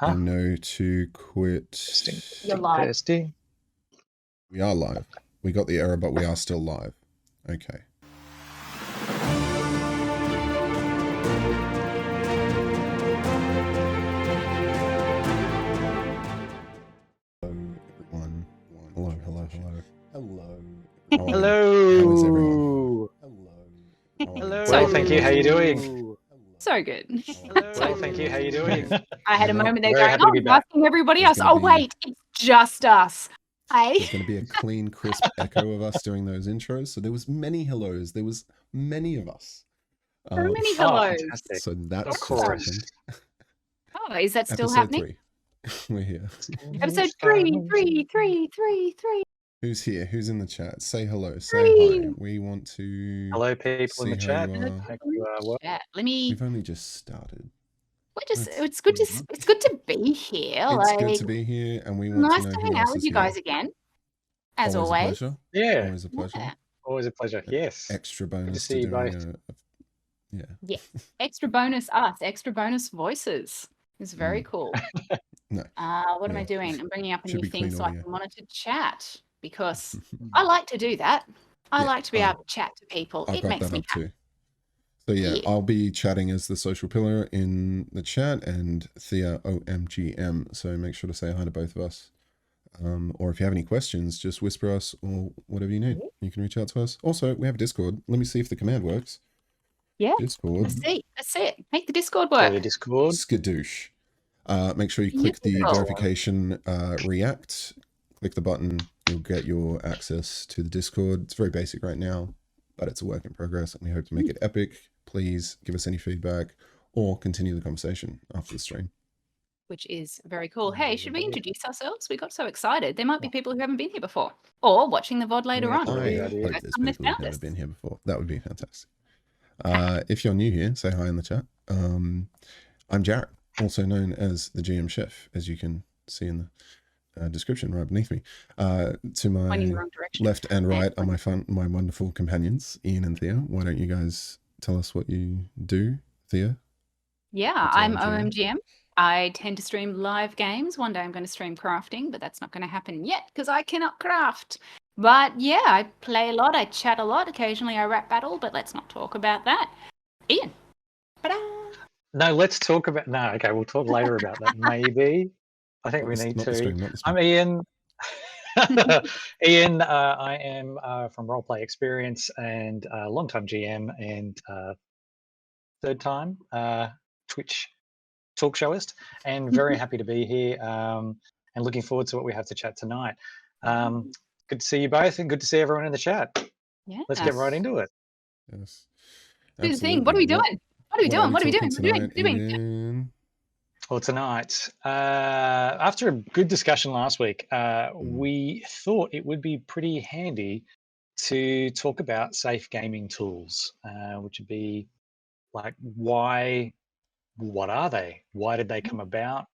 I know to quit. Testing. You're live. Testing. We are live. We got the error, but we are still live. Okay. Hello, everyone. Hello, hello, hello. Hello. Hello. How is everyone? Hello. Hello. So Well, thank you. How you doing? So good. Well, thank you. How you doing? I had a moment there Very going, happy to be back. asking everybody There's else. gonna Oh, be- wait, it's just us. Hey. There's going to be a clean, crisp echo of us doing those intros. So there was many hellos. There was many of us. So many Oh, hellos. fantastic. So that's Of just course. happened. Oh, is that still Episode happening? 3. We're here. Episode 3. Who's here? Who's in the chat? Say hello. Say 3. hi. We want to Hello, people see in the how chat. you are. Hope you are well. Yeah, let me. We've only just started. It's good to be here. It's like, good to be here, and we want nice to know to who hang else out with is you here. guys again, as Always always. a pleasure. Yeah. Always a pleasure. Yeah. Always a pleasure. Yes. Extra bonus see to you doing both. yeah. Extra bonus us. Extra bonus voices. It's very cool. No. What am I Yeah. doing? I'm bringing up a Should new be thing clean so I audio. can monitor chat because I like to do that. I Yeah, like to be able to chat to people. I've It got makes that me up happy. too. So yeah, Yeah. I'll be chatting as the social pillar in the chat, and Thea OMGM. So make sure to say hi to both of us. Or if you have any questions, just whisper us or whatever you need. You can reach out to us. Also, we have a Discord. Let me see if the command works. Yeah. Discord. Let's see it. Make the Discord Go to work. Discord. Skadoosh. Make sure you click the Beautiful. verification react. Click the button. You'll get your access to the Discord. It's very basic right now, but it's a work in progress, and we hope to make it epic. Please give us any feedback or continue the conversation after the stream. Which is very cool. Hey, should we introduce ourselves? We got so excited. There might be people who haven't been here before or watching the VOD later Yeah, on. I Great hope idea. there's Come and people who've found never us. been here before. That would be fantastic. If you're new here, say hi in the chat. I'm Jarrett, also known as the GM Chef, as you can see in the description right beneath me. To my Pointing the wrong direction. left and right are my wonderful companions, Ian and Thea. Why don't you guys tell us what you do, Thea? Yeah, What's I'm OMGM? OMGM. I tend to stream live games. One day I'm going to stream crafting, but that's not going to happen yet because I cannot craft. But yeah, I play a lot. I chat a lot. Occasionally I rap battle, but let's not talk about that. Ian. Ta-da! No, let's talk about. No, okay, we'll talk later about that. Maybe. I think we need Not the to. stream, not the stream. I'm Ian. Ian, I am from Roleplay Experience and long-time GM and third time Twitch talk showist, and very happy to be here and looking forward to what we have to chat tonight. Good to see you both and good to see everyone in the chat. Yeah. Let's get right into it. Yes. Do the thing. What are we doing? What are we doing? What are we doing? talking What are we doing? tonight, Ian? Well, tonight, after a good discussion last week, we thought it would be pretty handy to talk about safe gaming tools, which would be like what are they? Why did they come about?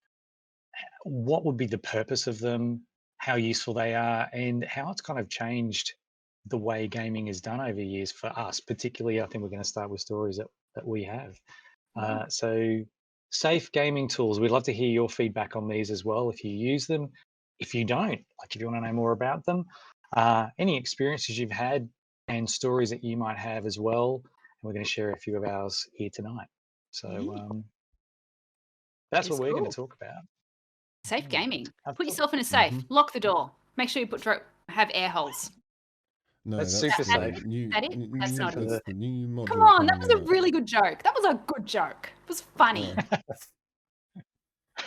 What would be the purpose of them? How useful they are, and how it's kind of changed the way gaming is done over years for us. Particularly, I think we're going to start with stories that we have. So safe gaming tools, we'd love to hear your feedback on these as well, if you use them. If you don't, like if you want to know more about them, any experiences you've had and stories that you might have as well, and we're going to share a few of ours here tonight. So that's what we're going to talk about. Safe gaming. Absolutely. Put yourself in a safe. Lock the door. Make sure you have air holes. No, That's that's super the safe. new, That it? new- That's not it. that's the new module. Come on, that was a coming out. really good joke. That was a good joke. It was funny.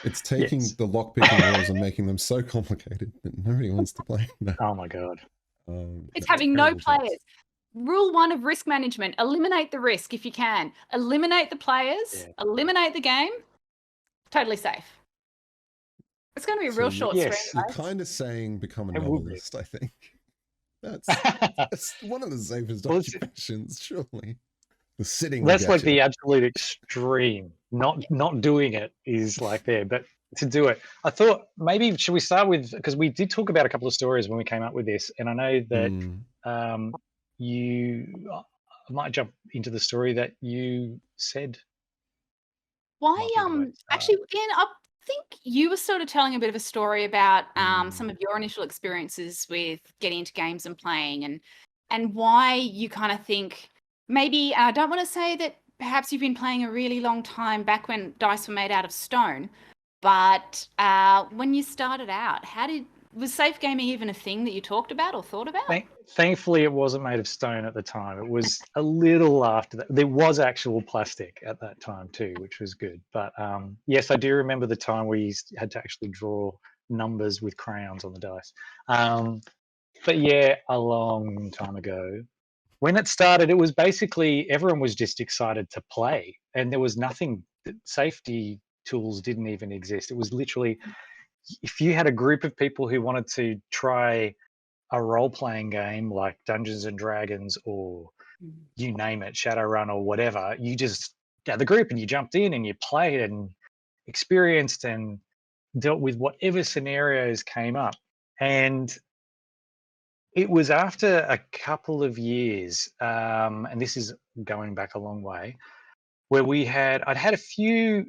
It's taking Yes. the lockpicking rules and making them so complicated that nobody wants to play. No. Oh my god. It's having no terrible jokes. players. Rule 1 of risk management: eliminate the risk if you can. Eliminate the players. Eliminate the game. Totally safe. It's going to be a real short yes. stream, You're guys. kind of saying become a It will be. novelist, I think. That's one of the safest Well, it's- occupations, surely. The sitting. That's like the absolute extreme. Not doing it is like there, but to do it, I thought maybe should we start with, because we did talk about a couple of stories when we came up with this, and I know that I might jump into the story that you said Why, might be the way to start. actually, Ian, I think you were sort of telling a bit of a story about some of your initial experiences with getting into games and playing, and why you kind of think maybe, I don't want to say that perhaps you've been playing a really long time back when dice were made out of stone, but when you started out, was safe gaming even a thing that you talked about or thought about? Thankfully, it wasn't made of stone at the time. It was a little after that. There was actual plastic at that time too, which was good. But yes, I do remember the time where you had to actually draw numbers with crayons on the dice. But yeah, a long time ago. When it started, it was basically everyone was just excited to play, and there was nothing. Safety tools didn't even exist. It was literally if you had a group of people who wanted to try a role-playing game like Dungeons and Dragons or you name it, Shadowrun or whatever, you just got the group and you jumped in and you played and experienced and dealt with whatever scenarios came up. And it was after a couple of years, and this is going back a long way, where I'd had a few,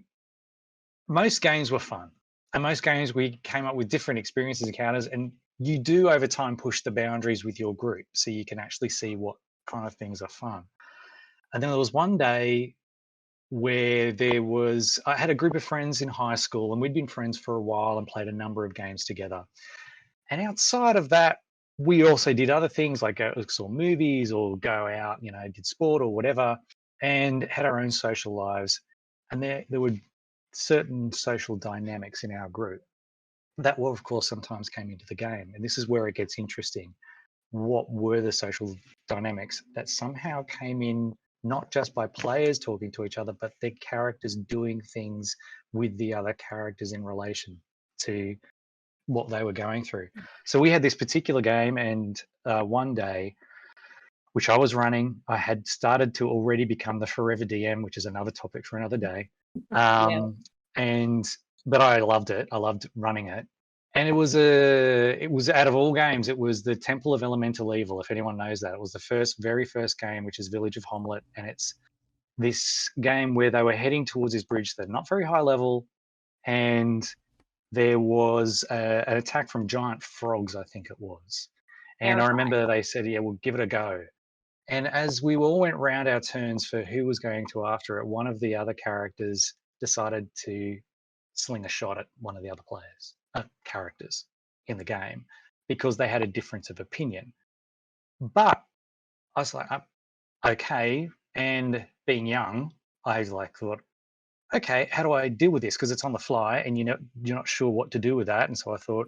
most games were fun. And most games we came up with different experiences, encounters, and you do over time push the boundaries with your group so you can actually see what kind of things are fun. And then there was one day where I had a group of friends in high school and we'd been friends for a while and played a number of games together. And outside of that, we also did other things like go saw movies or go out, did sport or whatever, and had our own social lives. And there were certain social dynamics in our group that were, of course, sometimes came into the game. And this is where it gets interesting. What were the social dynamics that somehow came in not just by players talking to each other, but their characters doing things with the other characters in relation to what they were going through. So we had this particular game, and one day, which I was running, I had started to already become the forever DM, which is another topic for another day. Yeah. But I loved it. I loved running it. And it was out of all games, it was the Temple of Elemental Evil, if anyone knows that. It was the very first game, which is Village of Homlet, and it's this game where they were heading towards this bridge that's not very high level, and there was an attack from giant frogs, I think it was. And I Terrifying. remember they said, yeah, we'll give it a go. And as we all went round our turns for who was going to after it, one of the other characters decided to sling a shot at one of the other characters in the game because they had a difference of opinion. But I was like, okay. And being young, I thought, okay, how do I deal with this? Because it's on the fly and you're not sure what to do with that. And so I thought,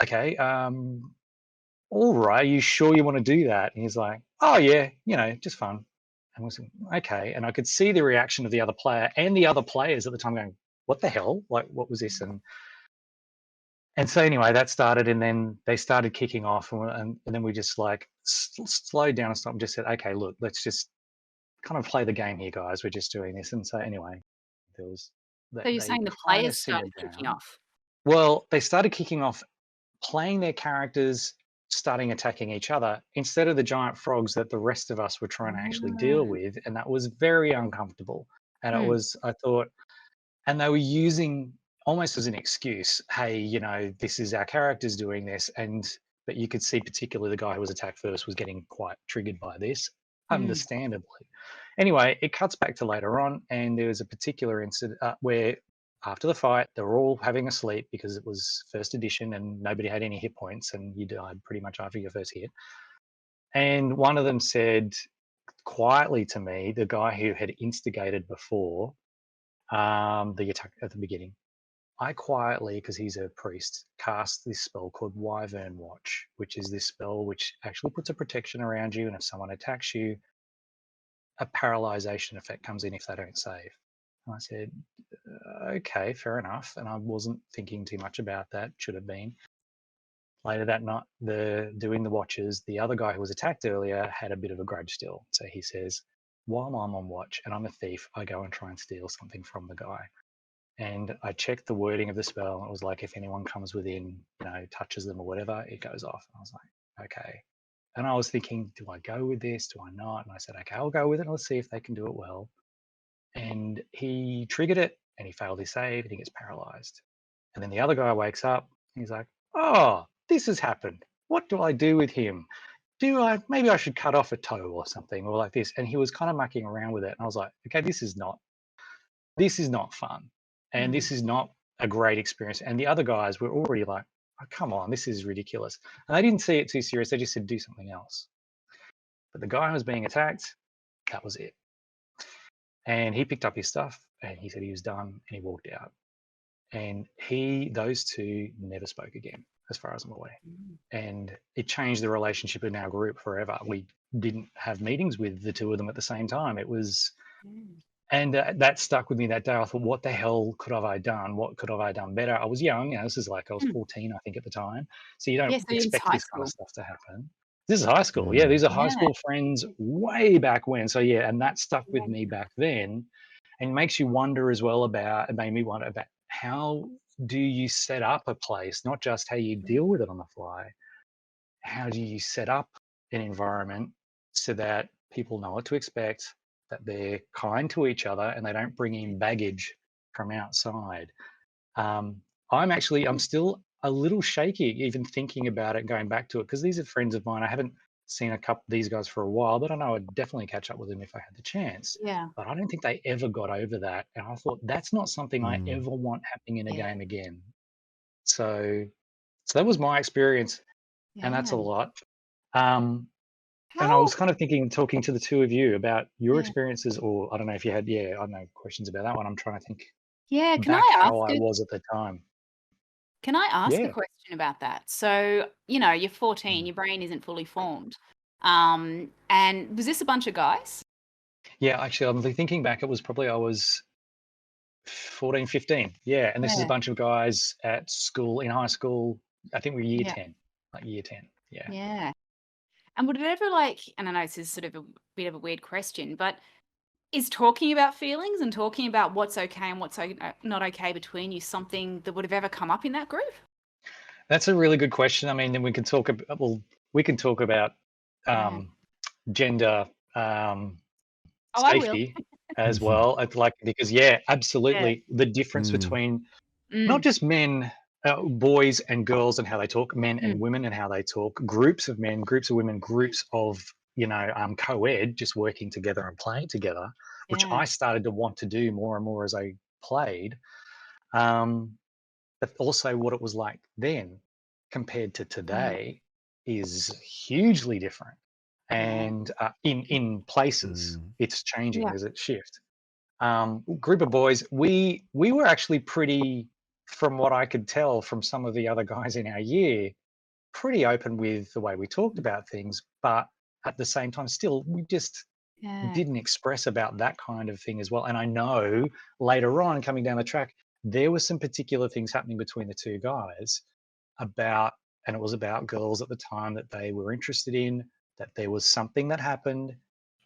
okay, all right, are you sure you want to do that? And he's like, oh yeah, just fun. And I was like, okay. And I could see the reaction of the other player and the other players at the time going, what the hell? Like, what was this? And so anyway, that started, and then they started kicking off, and then we just like slowed down and stopped and just said, okay, look, let's just kind of play the game here, guys. We're just doing this. And so anyway, there was So you're they saying the kind players of started simmered kicking down. off? Well, they started kicking off, playing their characters, starting attacking each other instead of the giant frogs that the rest of us were trying to actually deal with, and that was very uncomfortable. And I thought, and they were using almost as an excuse, hey, this is our characters doing this, but you could see particularly the guy who was attacked first was getting quite triggered by this, understandably. Anyway, it cuts back to later on, and there was a particular incident where after the fight, they were all having a sleep because it was first edition and nobody had any hit points, and you died pretty much after your first hit. And one of them said quietly to me, the guy who had instigated before the attack at the beginning, I quietly, because he's a priest, cast this spell called Wyvern Watch, which is this spell which actually puts a protection around you, and if someone attacks you, a paralyzation effect comes in if they don't save. And I said, okay, fair enough. And I wasn't thinking too much about that, should have been. Later that night, doing the watches, the other guy who was attacked earlier had a bit of a grudge still. So he says, while I'm on watch and I'm a thief, I go and try and steal something from the guy. And I checked the wording of the spell. And it was like, if anyone comes within, touches them or whatever, it goes off. And I was like, okay. And I was thinking, do I go with this? Do I not? And I said, okay, I'll go with it. Let's see if they can do it well. and he triggered it and he failed his save and he gets paralyzed. And then the other guy wakes up. He's like, oh, this has happened. What do I do with him? Maybe I should cut off a toe or something or like this. And he was kind of mucking around with it. And I was like, okay, this is not fun. And this is not a great experience. And the other guys were already like, oh, come on, this is ridiculous. And they didn't see it too serious. They just said, do something else. But the guy who was being attacked, that was it. And he picked up his stuff and he said he was done and he walked out. And those two never spoke again, as far as I'm aware. And it changed the relationship in our group forever. We didn't have meetings with the two of them at the same time. It was, and that stuck with me that day. I thought, what the hell could have I done? What could have I done better? I was young. This is like, I was 14, I think, at the time. So you don't expect this kind of stuff to happen. This is high school. Yeah, these are high school friends way back when. So yeah, and that stuck with me back then. And it makes you wonder as well it made me wonder about how do you set up a place, not just how you deal with it on the fly. How do you set up an environment so that people know what to expect, that they're kind to each other and they don't bring in baggage from outside? I'm still a little shaky even thinking about it, going back to it, because these are friends of mine. I haven't seen these guys for a while, but I know I'd definitely catch up with them if I had the chance. Yeah. But I don't think they ever got over that. And I thought that's not something I ever want happening in a game again. So that was my experience. And that's a lot. And I was kind of talking to the two of you about your experiences, or I don't know if you had, I don't know, questions about that one. I'm trying to think can back I ask how I was at the time. Can I ask a question about that? So, you're 14, your brain isn't fully formed. And was this a bunch of guys? Yeah, actually, I'm thinking back, it was probably I was 14, 15. Yeah, and this is a bunch of guys at school, in high school. I think we're year 10, like year 10. Yeah. Yeah. And would it ever and I know this is sort of a bit of a weird question, but is talking about feelings and talking about what's okay and what's not okay between you something that would have ever come up in that group? That's a really good question. I mean, then we can talk about gender safety as well. Because absolutely, the difference between not just men, boys and girls and how they talk, men and women and how they talk, groups of men, groups of women, groups of co-ed, just working together and playing together, which I started to want to do more and more as I played. But also what it was like then compared to today is hugely different. And in places, it's changing. There's a shift. Group of boys, we were actually pretty, from what I could tell from some of the other guys in our year, pretty open with the way we talked about things, but at the same time, still, we just didn't express about that kind of thing as well. And I know later on, coming down the track, there were some particular things happening between the two guys and it was about girls at the time that they were interested in, that there was something that happened.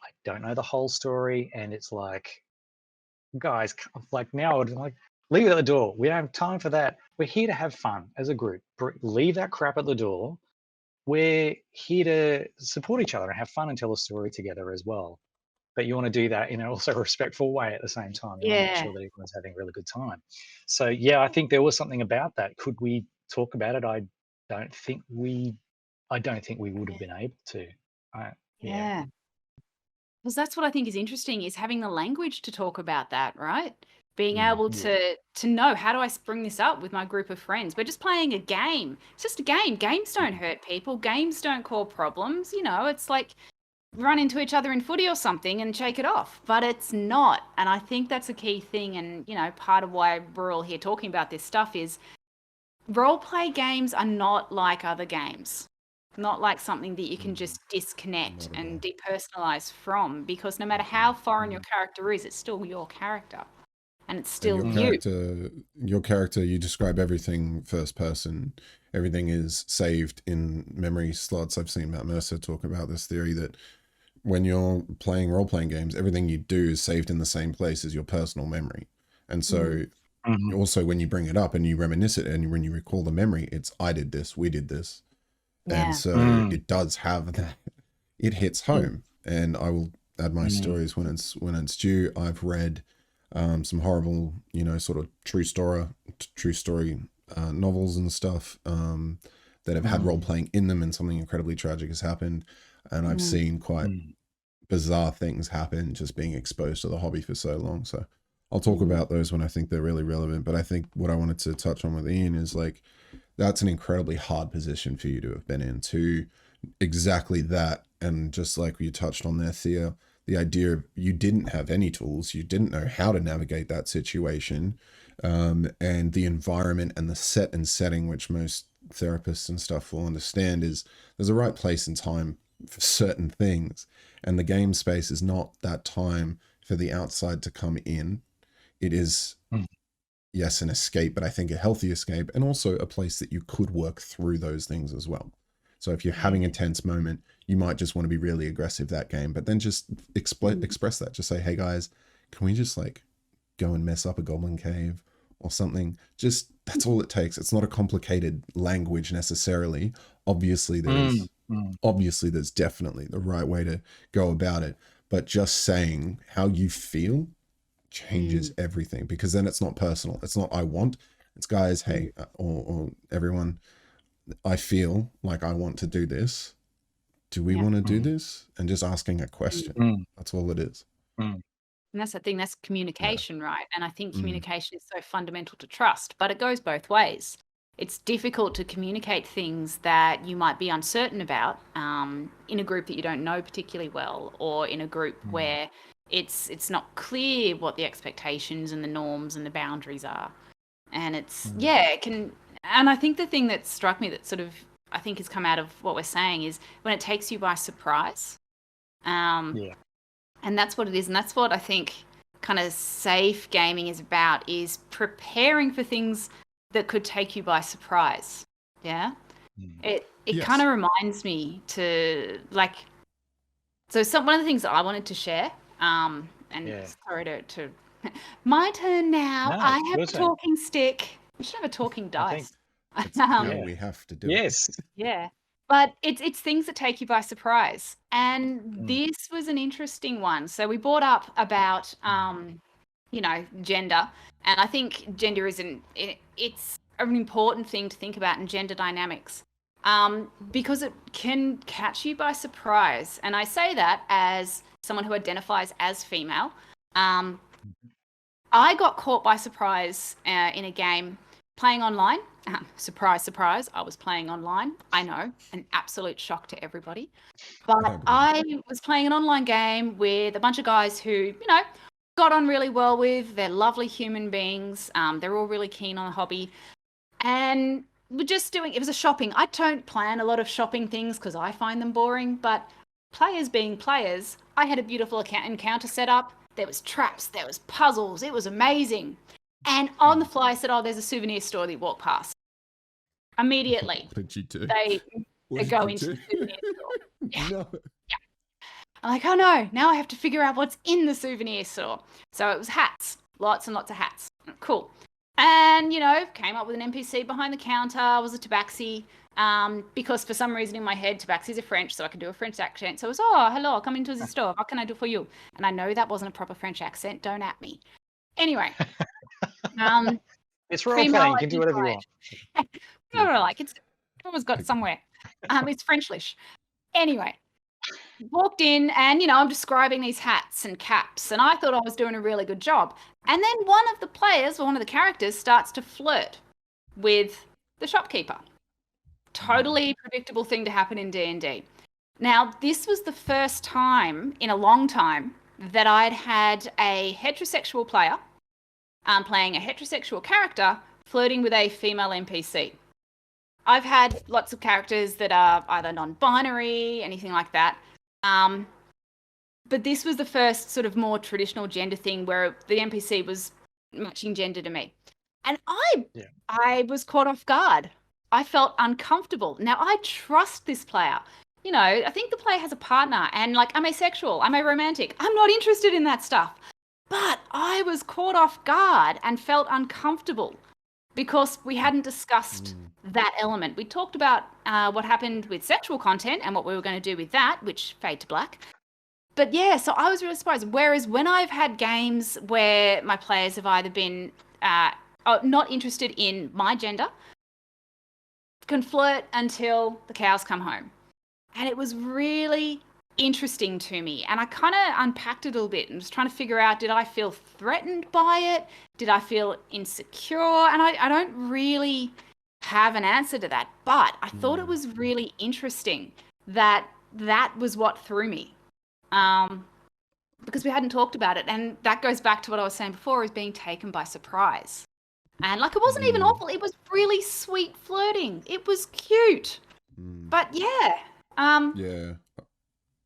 I don't know the whole story. And it's like, guys, now I'd leave it at the door. We don't have time for that. We're here to have fun as a group. Leave that crap at the door. We're here to support each other and have fun and tell a story together as well. But you want to do that in an also respectful way at the same time. You want to make sure that everyone's having a really good time. So I think there was something about that. Could we talk about it? I don't think we would have been able to. Because that's what I think is interesting, is having the language to talk about that, right? Being able to know, how do I bring this up with my group of friends? We're just playing a game. It's just a game. Games don't hurt people. Games don't cause problems. It's like run into each other in footy or something and shake it off. But it's not. And I think that's a key thing. And, part of why we're all here talking about this stuff is role play games are not like other games. Not like something that you can just disconnect and depersonalize from, because no matter how foreign your character is, it's still your character. And it's still your character, you describe everything first person. Everything is saved in memory slots. I've seen Matt Mercer talk about this theory that when you're playing role-playing games, everything you do is saved in the same place as your personal memory. And so also when you bring it up and you reminisce it and when you recall the memory, it's I did this, we did this. And so it does have that. It hits home. And I will add my stories when it's due. I've read some horrible, sort of true story novels and stuff that have had role playing in them, and something incredibly tragic has happened. And I've seen quite bizarre things happen just being exposed to the hobby for so long. So I'll talk about those when I think they're really relevant. But I think what I wanted to touch on with Ian is like, that's an incredibly hard position for you to have been in, to exactly that. And just like you touched on there, Thea, the idea of you didn't have any tools, you didn't know how to navigate that situation, and the environment and the set and setting, which most therapists and stuff will understand, is there's a right place and time for certain things, and the game space is not that time for the outside to come in. It is, yes, an escape, but I think a healthy escape, and also a place that you could work through those things as well. So if you're having a tense moment, you might just want to be really aggressive that game, but then just express that. Just say, hey guys, can we just like go and mess up a goblin cave or something? Just, that's all it takes. It's not a complicated language necessarily. Obviously there's definitely the right way to go about it, but just saying how you feel changes everything, because then it's not personal. It's not I want, it's guys, hey, or everyone, I feel like I want to do this. Do we want to do this? And just asking a question. That's all it is. And that's the thing, that's communication, right? And I think communication is so fundamental to trust, but it goes both ways. It's difficult to communicate things that you might be uncertain about in a group that you don't know particularly well, or in a group where it's not clear what the expectations and the norms and the boundaries are. And it's, it can, and I think the thing that struck me that sort of, I think has come out of what we're saying is when it takes you by surprise. And that's what it is. And that's what I think kind of safe gaming is about, is preparing for things that could take you by surprise. Yeah. It kind of reminds me to like, so one of the things that I wanted to share, and sorry to my turn now. No, I have a turn. talking stick. We should have a talking dice. It's how we have to do it. Yeah. But it's things that take you by surprise. And this was an interesting one. So we brought up about, gender. And I think gender it's an important thing to think about in gender dynamics, because it can catch you by surprise. And I say that as someone who identifies as female. I got caught by surprise in a game playing online. Surprise, surprise, I was playing online. I know, an absolute shock to everybody. But I was playing an online game with a bunch of guys who, got on really well with. They're lovely human beings. They're all really keen on the hobby. And we're just it was a shopping. I don't plan a lot of shopping things because I find them boring, but players being players, I had a beautiful encounter set up. There was traps, there was puzzles. It was amazing. And on the fly, I said, there's a souvenir store that you walk past. Immediately, what did you do? They go into the souvenir store. No. Yeah. I'm like, oh no, now I have to figure out what's in the souvenir store. So it was hats, lots and lots of hats. Cool. And, came up with an NPC behind the counter, was a tabaxi, because for some reason in my head, tabaxis are French, so I can do a French accent. So it was, hello, come into the store. What can I do for you? And I know that wasn't a proper French accent. Don't at me. Anyway. It's role playing. You can do whatever you want. Whatever I like. It's always got it somewhere. It's Frenchlish. Anyway, walked in and, I'm describing these hats and caps, and I thought I was doing a really good job. And then one of the players, or one of the characters, starts to flirt with the shopkeeper. Totally predictable thing to happen in D&D. Now, this was the first time in a long time that I'd had a heterosexual player playing a heterosexual character flirting with a female NPC. I've had lots of characters that are either non-binary, anything like that. But this was the first sort of more traditional gender thing where the NPC was matching gender to me. And I was caught off guard. I felt uncomfortable. Now, I trust this player. I think the player has a partner and I'm asexual, I'm aromantic. I'm not interested in that stuff. But I was caught off guard and felt uncomfortable because we hadn't discussed that element. We talked about what happened with sexual content and what we were going to do with that, which fade to black. but yeah, so I was really surprised. Whereas when I've had games where my players have either been not interested in my gender, can flirt until the cows come home. And it was really interesting to me. And I kind of unpacked it a little bit and was trying to figure out, did I feel threatened by it? Did I feel insecure? And I don't really have an answer to that. But I thought it was really interesting that that was what threw me. Because we hadn't talked about it. And that goes back to what I was saying before, is being taken by surprise. And like, it wasn't even awful. It was really sweet flirting. It was cute. But yeah. Yeah.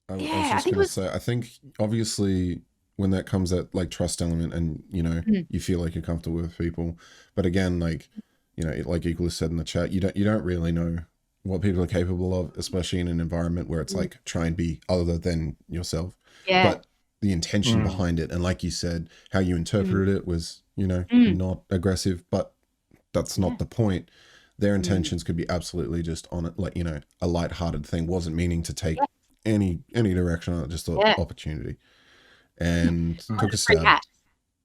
I was Yeah, I just think it gonna was. say, I think obviously when that comes at like trust element and you feel like you're comfortable with people, but again, like like Equalist said in the chat, you don't really know what people are capable of, especially in an environment where it's like try and be other than yourself. Yeah. But the intention behind it, and like you said, how you interpreted it was not aggressive, but that's not the point. Their intentions could be absolutely just on it, like a light-hearted thing, wasn't meaning to take any direction on it, just an opportunity, and took a Free stab, hat.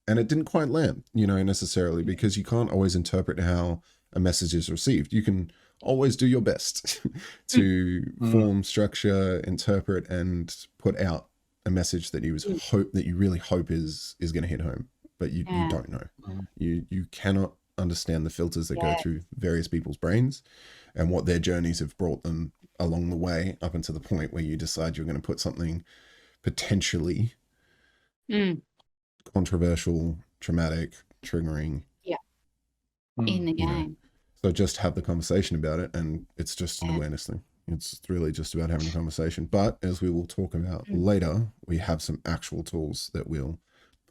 and it didn't quite land, necessarily, because you can't always interpret how a message is received. You can always do your best to form, structure, interpret, and put out a message that you really hope is going to hit home, but you don't know. You cannot understand the filters that go through various people's brains and what their journeys have brought them along the way up until the point where you decide you're going to put something potentially controversial, traumatic, triggering in the game. So just have the conversation about it, and it's just an awareness thing. It's really just about having a conversation. But as we will talk about later, we have some actual tools that will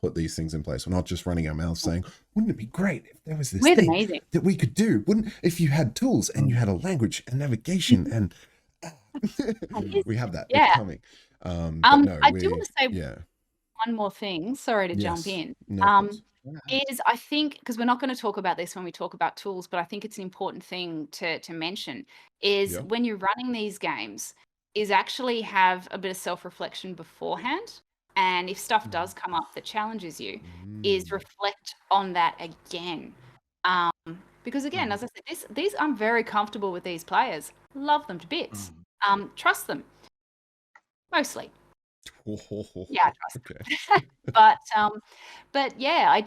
put these things in place. We're not just running our mouths saying, wouldn't it be great if there was this thing that we could do? Wouldn't, if you had tools and you had a language and navigation and we have that. It's coming. But no, I do want to say one more thing. Sorry to jump in. No, is I think, because we're not going to talk about this when we talk about tools, but I think it's an important thing to mention, is when you're running these games, is actually have a bit of self-reflection beforehand. And if stuff does come up that challenges you, is reflect on that again. Because again, as I said, these I'm very comfortable with these players. Love them to bits. Trust them. Mostly. Yeah, I trust them. But yeah,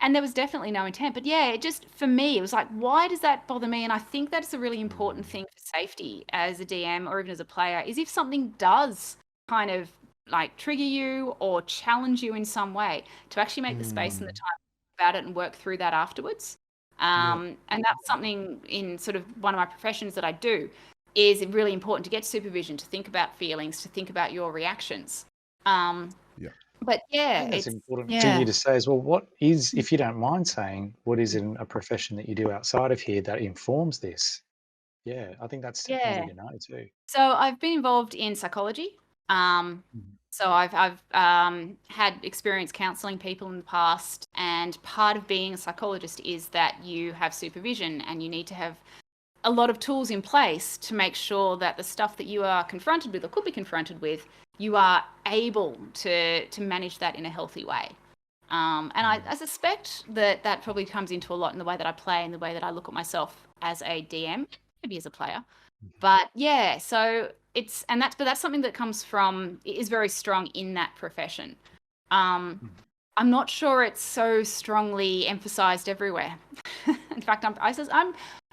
and there was definitely no intent. But yeah, it just, for me, it was like, why does that bother me? And I think that's a really important thing for safety as a DM or even as a player, is if something does kind of like trigger you or challenge you in some way, to actually make the space and the time about it and work through that afterwards. And that's something in sort of one of my professions that I do, is really important to get supervision, to think about feelings, to think about your reactions. But it's important for you to say as well, what is, if you don't mind saying, what is in a profession that you do outside of here that informs this? Yeah, I think that's handy to know too. So I've been involved in psychology. So I've had experience counselling people in the past, and part of being a psychologist is that you have supervision and you need to have a lot of tools in place to make sure that the stuff that you are confronted with or could be confronted with, you are able to manage that in a healthy way. And I suspect that probably comes into a lot in the way that I play and the way that I look at myself as a DM, maybe as a player. But yeah, so that's something that comes from, is very strong in that profession. I'm not sure it's so strongly emphasized everywhere. In fact, I'm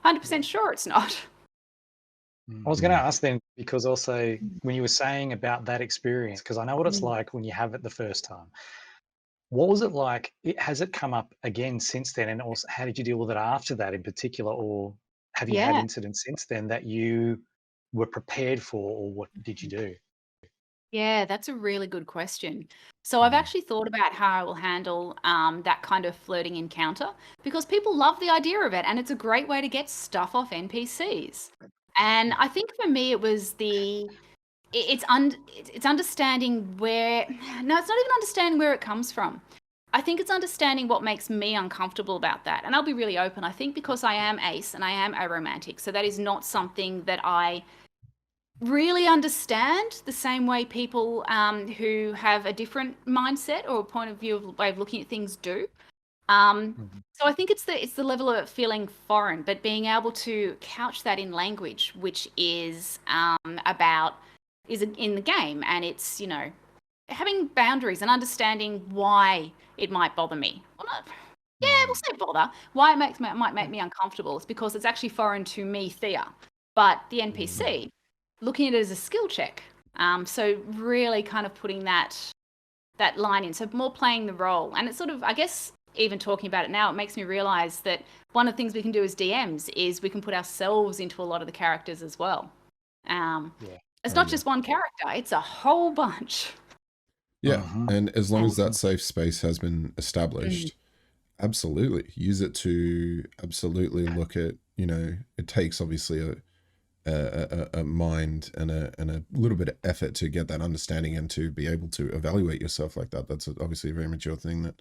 100% sure it's not. I was going to ask then, because also when you were saying about that experience, because I know what it's like when you have it the first time. What was it like? Has it come up again since then? And also, how did you deal with it after that in particular? Or have you had incidents since then that you were prepared for, or what did you do? Yeah, that's a really good question. So I've actually thought about how I will handle that kind of flirting encounter, because people love the idea of it, and it's a great way to get stuff off NPCs. And I think for me, it was it's understanding where. No, it's not even understanding where it comes from. I think it's understanding what makes me uncomfortable about that. And I'll be really open. I think because I am ace and I am aromantic, so that is not something that I really understand the same way people who have a different mindset or a point of view of way of looking at things do. So I think it's the level of it feeling foreign, but being able to couch that in language, which is in the game, and it's having boundaries and understanding why it might bother me. Well, not, yeah, we'll say bother. Why it might make me uncomfortable. It's because it's actually foreign to me, Thea, but the NPC looking at it as a skill check. So really kind of putting that line in. So more playing the role, and it's sort of, I guess, even talking about it now, it makes me realize that one of the things we can do as DMs is we can put ourselves into a lot of the characters as well. It's not just one character; it's a whole bunch. Yeah, and as long as that safe space has been established, absolutely use it to absolutely look at. It takes obviously a mind and a little bit of effort to get that understanding and to be able to evaluate yourself like that. That's obviously a very mature thing that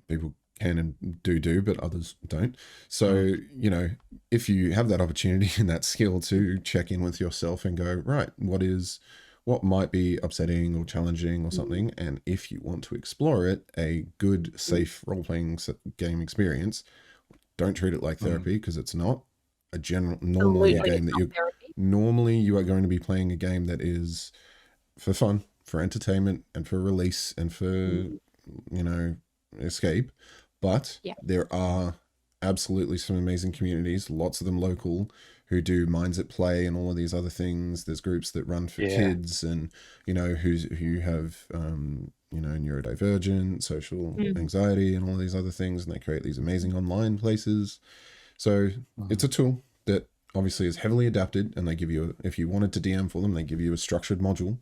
people can and do, but others don't. So if you have that opportunity and that skill to check in with yourself and go, right, what might be upsetting or challenging or something, and if you want to explore it, a good safe role-playing game experience, don't treat it like therapy, because it's not. Normally a game that you are going to be playing a game that is for fun, for entertainment, and for release, and for escape. But there are absolutely some amazing communities, lots of them local, who do Minds at Play and all of these other things. There's groups that run for kids, and who have neurodivergent, social anxiety, and all these other things, and they create these amazing online places. So it's a tool that obviously is heavily adapted, and they give you, if you wanted to DM for them, they give you a structured module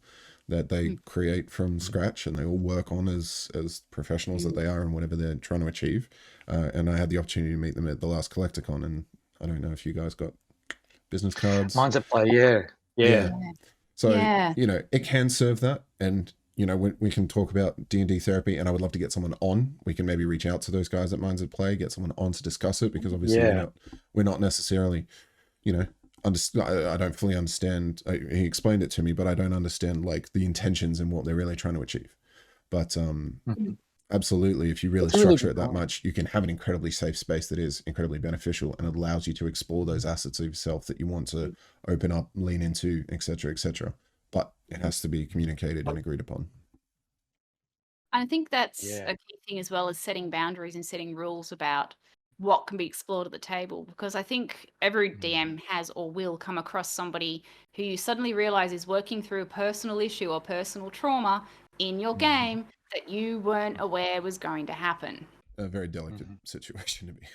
that they create from scratch, and they all work on as professionals that they are and whatever they're trying to achieve. And I had the opportunity to meet them at the last Collecticon, and I don't know if you guys got business cards. Minds at Play, yeah. So it can serve that, and we can talk about D&D therapy, and I would love to get someone on. We can maybe reach out to those guys at Minds at Play, get someone on to discuss it, because obviously we're not necessarily, I don't fully understand. He explained it to me, but I don't understand like the intentions and what they're really trying to achieve. But absolutely, if you really structure it that much, you can have an incredibly safe space that is incredibly beneficial, and it allows you to explore those assets of yourself that you want to open up, lean into, etc., etc. But it has to be communicated and agreed upon. I think that's a key thing as well, as setting boundaries and setting rules about what can be explored at the table, because I think every DM has or will come across somebody who you suddenly realize is working through a personal issue or personal trauma in your game that you weren't aware was going to happen. A very delicate situation to be.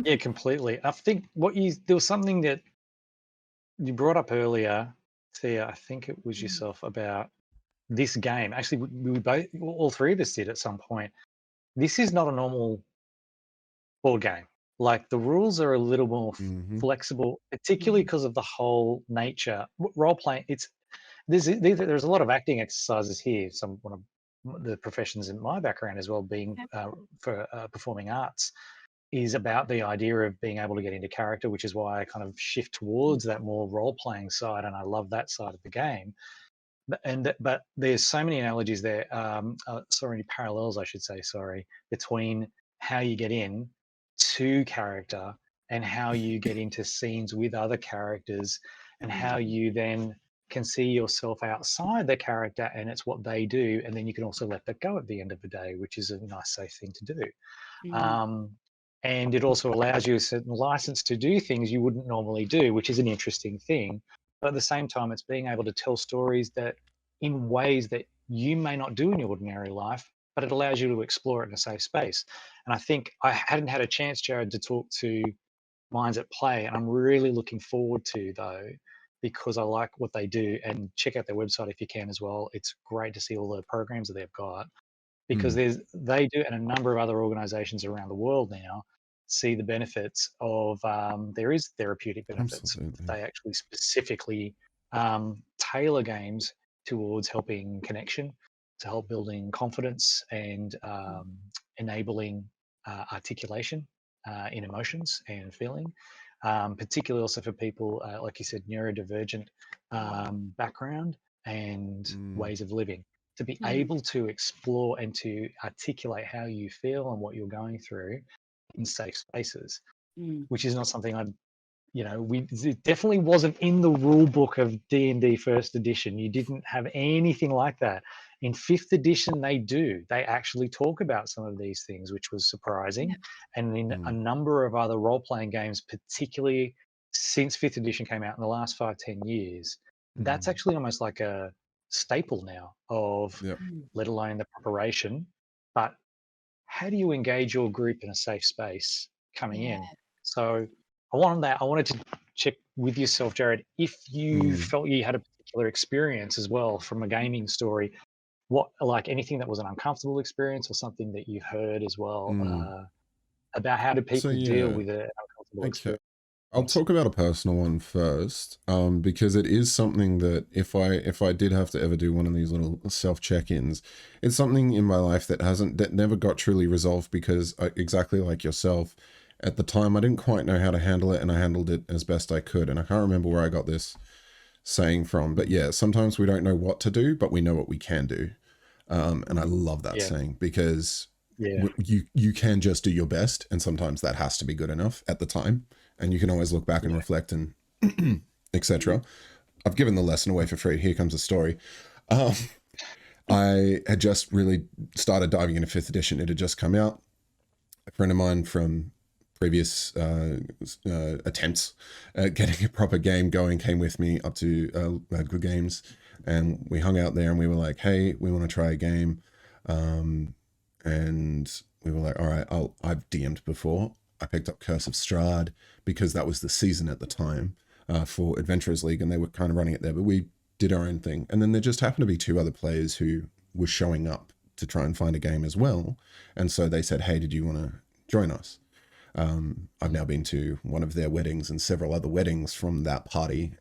Yeah, completely. I think there was something that you brought up earlier, Thea, I think it was yourself, about this game. Actually, we both, all three of us did at some point. This is not a normal board game. Like, the rules are a little more flexible, particularly because of the whole nature. Role playing, there's a lot of acting exercises here. One of the professions in my background as well, being for performing arts, is about the idea of being able to get into character, which is why I kind of shift towards that more role playing side, and I love that side of the game. But there's so many analogies there, sorry, parallels, I should say, between how you get in to character and how you get into scenes with other characters, and how you then can see yourself outside the character, and it's what they do, and then you can also let that go at the end of the day, which is a nice, safe thing to do. And it also allows you a certain license to do things you wouldn't normally do, which is an interesting thing. But at the same time, it's being able to tell stories that in ways that you may not do in your ordinary life, but it allows you to explore it in a safe space. And I think I hadn't had a chance, Jared, to talk to Minds at Play, and I'm really looking forward to, though, because I like what they do. And check out their website if you can as well. It's great to see all the programs that they've got, because they do, and a number of other organizations around the world now see the benefits of, there is therapeutic benefits. Absolutely. They actually specifically tailor games towards helping connection, to help building confidence, and enabling articulation, in emotions and feeling, particularly also for people, like you said, neurodivergent background and ways of living. To be able to explore and to articulate how you feel and what you're going through in safe spaces, which is not something it definitely wasn't in the rule book of D&D first edition. You didn't have anything like that. In fifth edition, they do. They actually talk about some of these things, which was surprising. And in a number of other role-playing games, particularly since fifth edition came out in the last 5-10 years, that's actually almost like a staple now of, let alone the preparation, but how do you engage your group in a safe space coming in? So I wanted to check with yourself, Jared, if you felt you had a particular experience as well from a gaming story, what, like anything that was an uncomfortable experience or something that you've heard as well, about how do So people deal with an uncomfortable okay. experience? I'll talk about a personal one first, because it is something that if I did have to ever do one of these little self check-ins, it's something in my life that never got truly resolved because exactly like yourself, at the time I didn't quite know how to handle it, and I handled it as best I could, and I can't remember where I got this saying from, but yeah, sometimes we don't know what to do, but we know what we can do, and I love that saying because you can just do your best, and sometimes that has to be good enough at the time. And you can always look back and reflect and etc. I've given the lesson away for free. Here comes a story. I had just really started diving into 5th edition. It had just come out. A friend of mine from previous attempts at getting a proper game going came with me up to Good Games. And we hung out there and we were like, hey, we want to try a game. And we were like, all right, I've DM'd before. I picked up Curse of Strahd because that was the season at the time for Adventurers League, and they were kind of running it there, but we did our own thing. And then there just happened to be 2 other players who were showing up to try and find a game as well. And so they said, hey, did you want to join us? I've now been to one of their weddings and several other weddings from that party.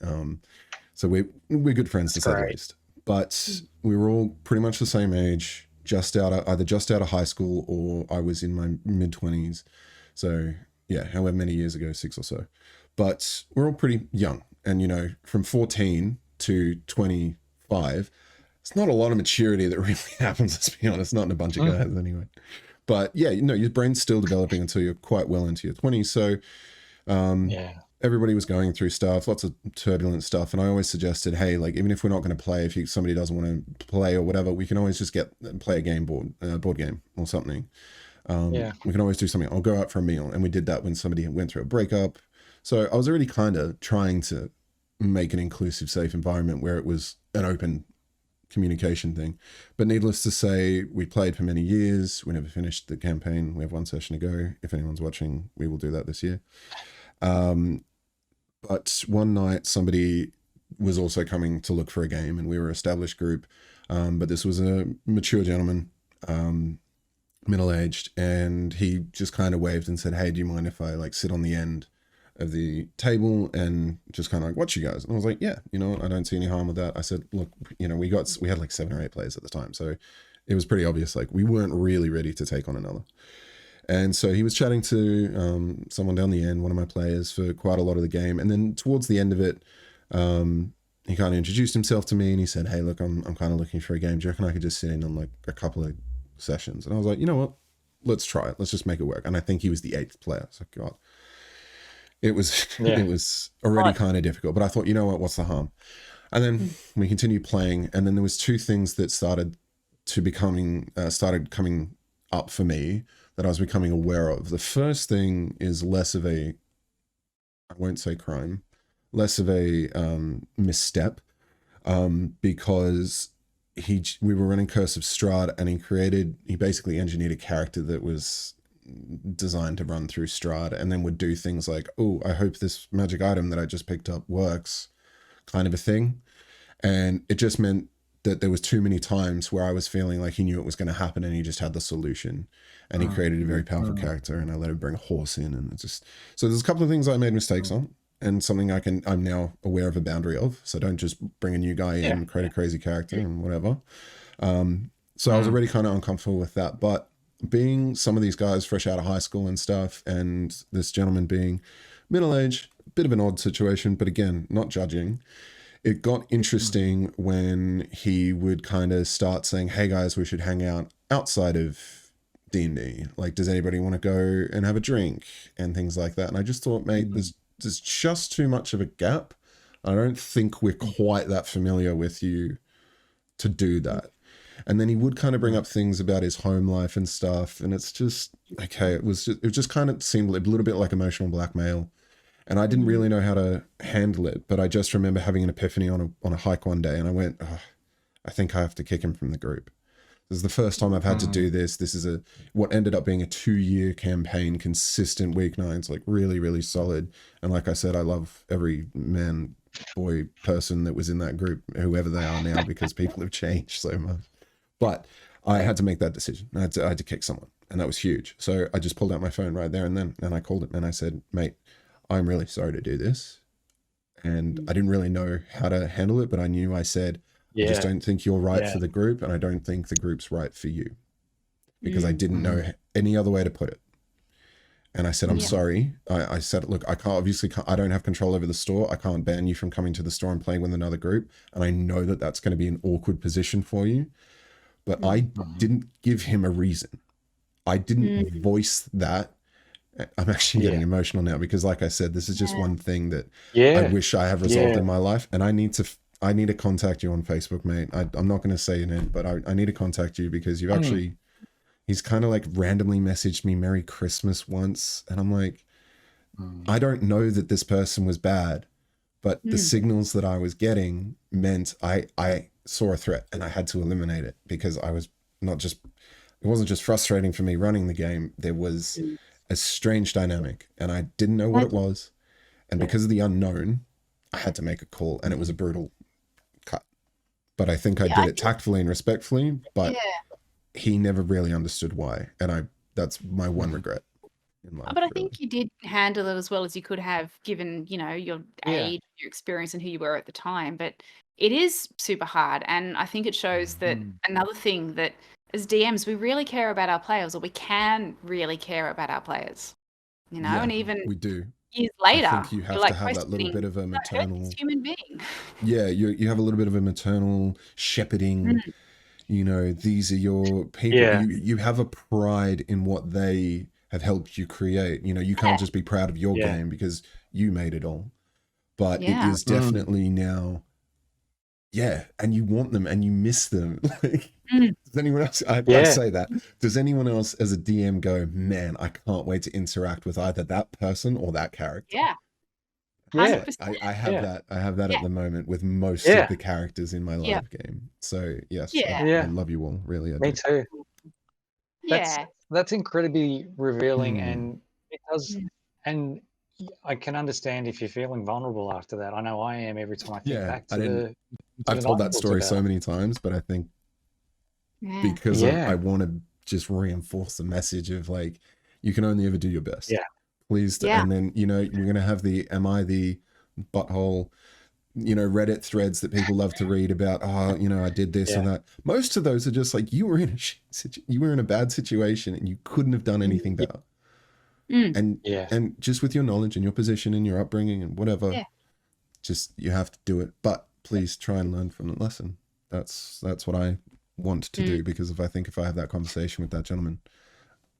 So we're good friends to say the least. But we were all pretty much the same age, either just out of high school or I was in my mid-20s. So yeah, however many years ago, 6 or so. But we're all pretty young. And, from 14 to 25, it's not a lot of maturity that really happens, let's be honest, not in a bunch of guys anyway. But yeah, your brain's still developing until you're quite well into your 20s. So everybody was going through stuff, lots of turbulent stuff. And I always suggested, hey, like, even if we're not going to play, if somebody doesn't want to play or whatever, we can always just play a board game or something. We can always do something. I'll go out for a meal. And we did that when somebody went through a breakup. So I was already kind of trying to make an inclusive, safe environment where it was an open communication thing. But needless to say, we played for many years. We never finished the campaign. We have 1 session to go. If anyone's watching, we will do that this year. But one night somebody was also coming to look for a game, and we were an established group. But this was a mature gentleman, middle-aged, and he just kind of waved and said, hey, do you mind if I sit on the end of the table and just kind of watch you guys? And I was like, yeah, I don't see any harm with that. I said, look, we had 7 or 8 players at the time, so it was pretty obvious we weren't really ready to take on another. And so he was chatting to someone down the end, one of my players, for quite a lot of the game. And then towards the end of it, he kind of introduced himself to me and he said, hey, look, I'm kind of looking for a game. Do you reckon I could just sit in on a couple of sessions? And I was like, you know what? Let's try it. Let's just make it work. And I think he was the 8th player. So God, it was already kind of difficult. But I thought, you know what? What's the harm? And then we continued playing. And then there was 2 things that started coming up for me that I was becoming aware of. The first thing is less of a, I won't say crime, less of a misstep, because we were running Curse of Strahd, and he basically engineered a character that was designed to run through Strahd, and then would do things like, oh, I hope this magic item that I just picked up works, kind of a thing. And it just meant that there was too many times where I was feeling like he knew it was going to happen and he just had the solution, and he created a very powerful character, and I let him bring a horse in, and so there's a couple of things I made mistakes on, and something I'm now aware of a boundary of. So don't just bring a new guy in, create a crazy character and whatever. So I was already kind of uncomfortable with that, but being some of these guys fresh out of high school and stuff, and this gentleman being middle-aged, bit of an odd situation, but again, not judging. It got interesting when he would kind of start saying, hey guys, we should hang out outside of D&D. Like, does anybody want to go and have a drink and things like that? And I just thought, mate, there's just too much of a gap. I don't think we're quite that familiar with you to do that. And then he would kind of bring up things about his home life and stuff. And it's just, okay, it just kind of seemed a little bit like emotional blackmail. And I didn't really know how to handle it, but I just remember having an epiphany on a hike one day, and I went, oh, I think I have to kick him from the group. This is the first time I've had to do this. This is what ended up being a 2-year campaign, consistent weeknights, like really, really solid. And like I said, I love every man, boy, person that was in that group, whoever they are now, because people have changed so much. But I had to make that decision. I had to kick someone, and that was huge. So I just pulled out my phone right there and then, and I called him and I said, mate, I'm really sorry to do this. And I didn't really know how to handle it, but I knew I said, I just don't think you're right for the group, and I don't think the group's right for you, because I didn't know any other way to put it. And I said, I'm sorry. I said, look, I don't have control over the store. I can't ban you from coming to the store and playing with another group. And I know that that's going to be an awkward position for you, but I didn't give him a reason. I didn't voice that. I'm actually getting emotional now, because like I said, this is just one thing that I wish I have resolved in my life. And I need to contact you on Facebook, mate. I'm not going to say your name, but I need to contact you, because you've actually, he's kind of like randomly messaged me Merry Christmas once. And I'm like, I don't know that this person was bad, but the signals that I was getting meant I saw a threat and I had to eliminate it, because I was it wasn't just frustrating for me running the game. There was a strange dynamic, and I didn't know what it was. And because of the unknown, I had to make a call, and it was a brutal cut. But I think I did it tactfully and respectfully, but he never really understood why. And that's my one regret in life. But I think you did handle it as well as you could have, given, your age, your experience, and who you were at the time. But it is super hard. And I think it shows that another thing that as DMs, we really care about our players, or we can really care about our players, and even we do. Years later, I think you have to have that little bit of a maternal human being. Yeah, you have a little bit of a maternal shepherding. These are your people. You have a pride in what they have helped you create. You can't just be proud of your game because you made it all. But it is definitely now, and you want them and you miss them. Like, does anyone else, I say that, does anyone else as a DM go, man, I can't wait to interact with either that person or that character? Yeah. I have that. I have that at the moment with most of the characters in my live game. So yes, I love you all. Really, I do. Me too. That's incredibly revealing, and it does. And I can understand if you're feeling vulnerable after that. I know I am every time I think back to I've told that story so many times, but I think because I want to just reinforce the message of, like, you can only ever do your best. Please. And then, you're going to have am I the butthole, Reddit threads that people love to read about, I did this and that. Most of those are just like, you were in a bad situation and you couldn't have done anything better. And just with your knowledge and your position and your upbringing and whatever, just, you have to do it. But please try and learn from the lesson. That's what I want to do, because if I have that conversation with that gentleman,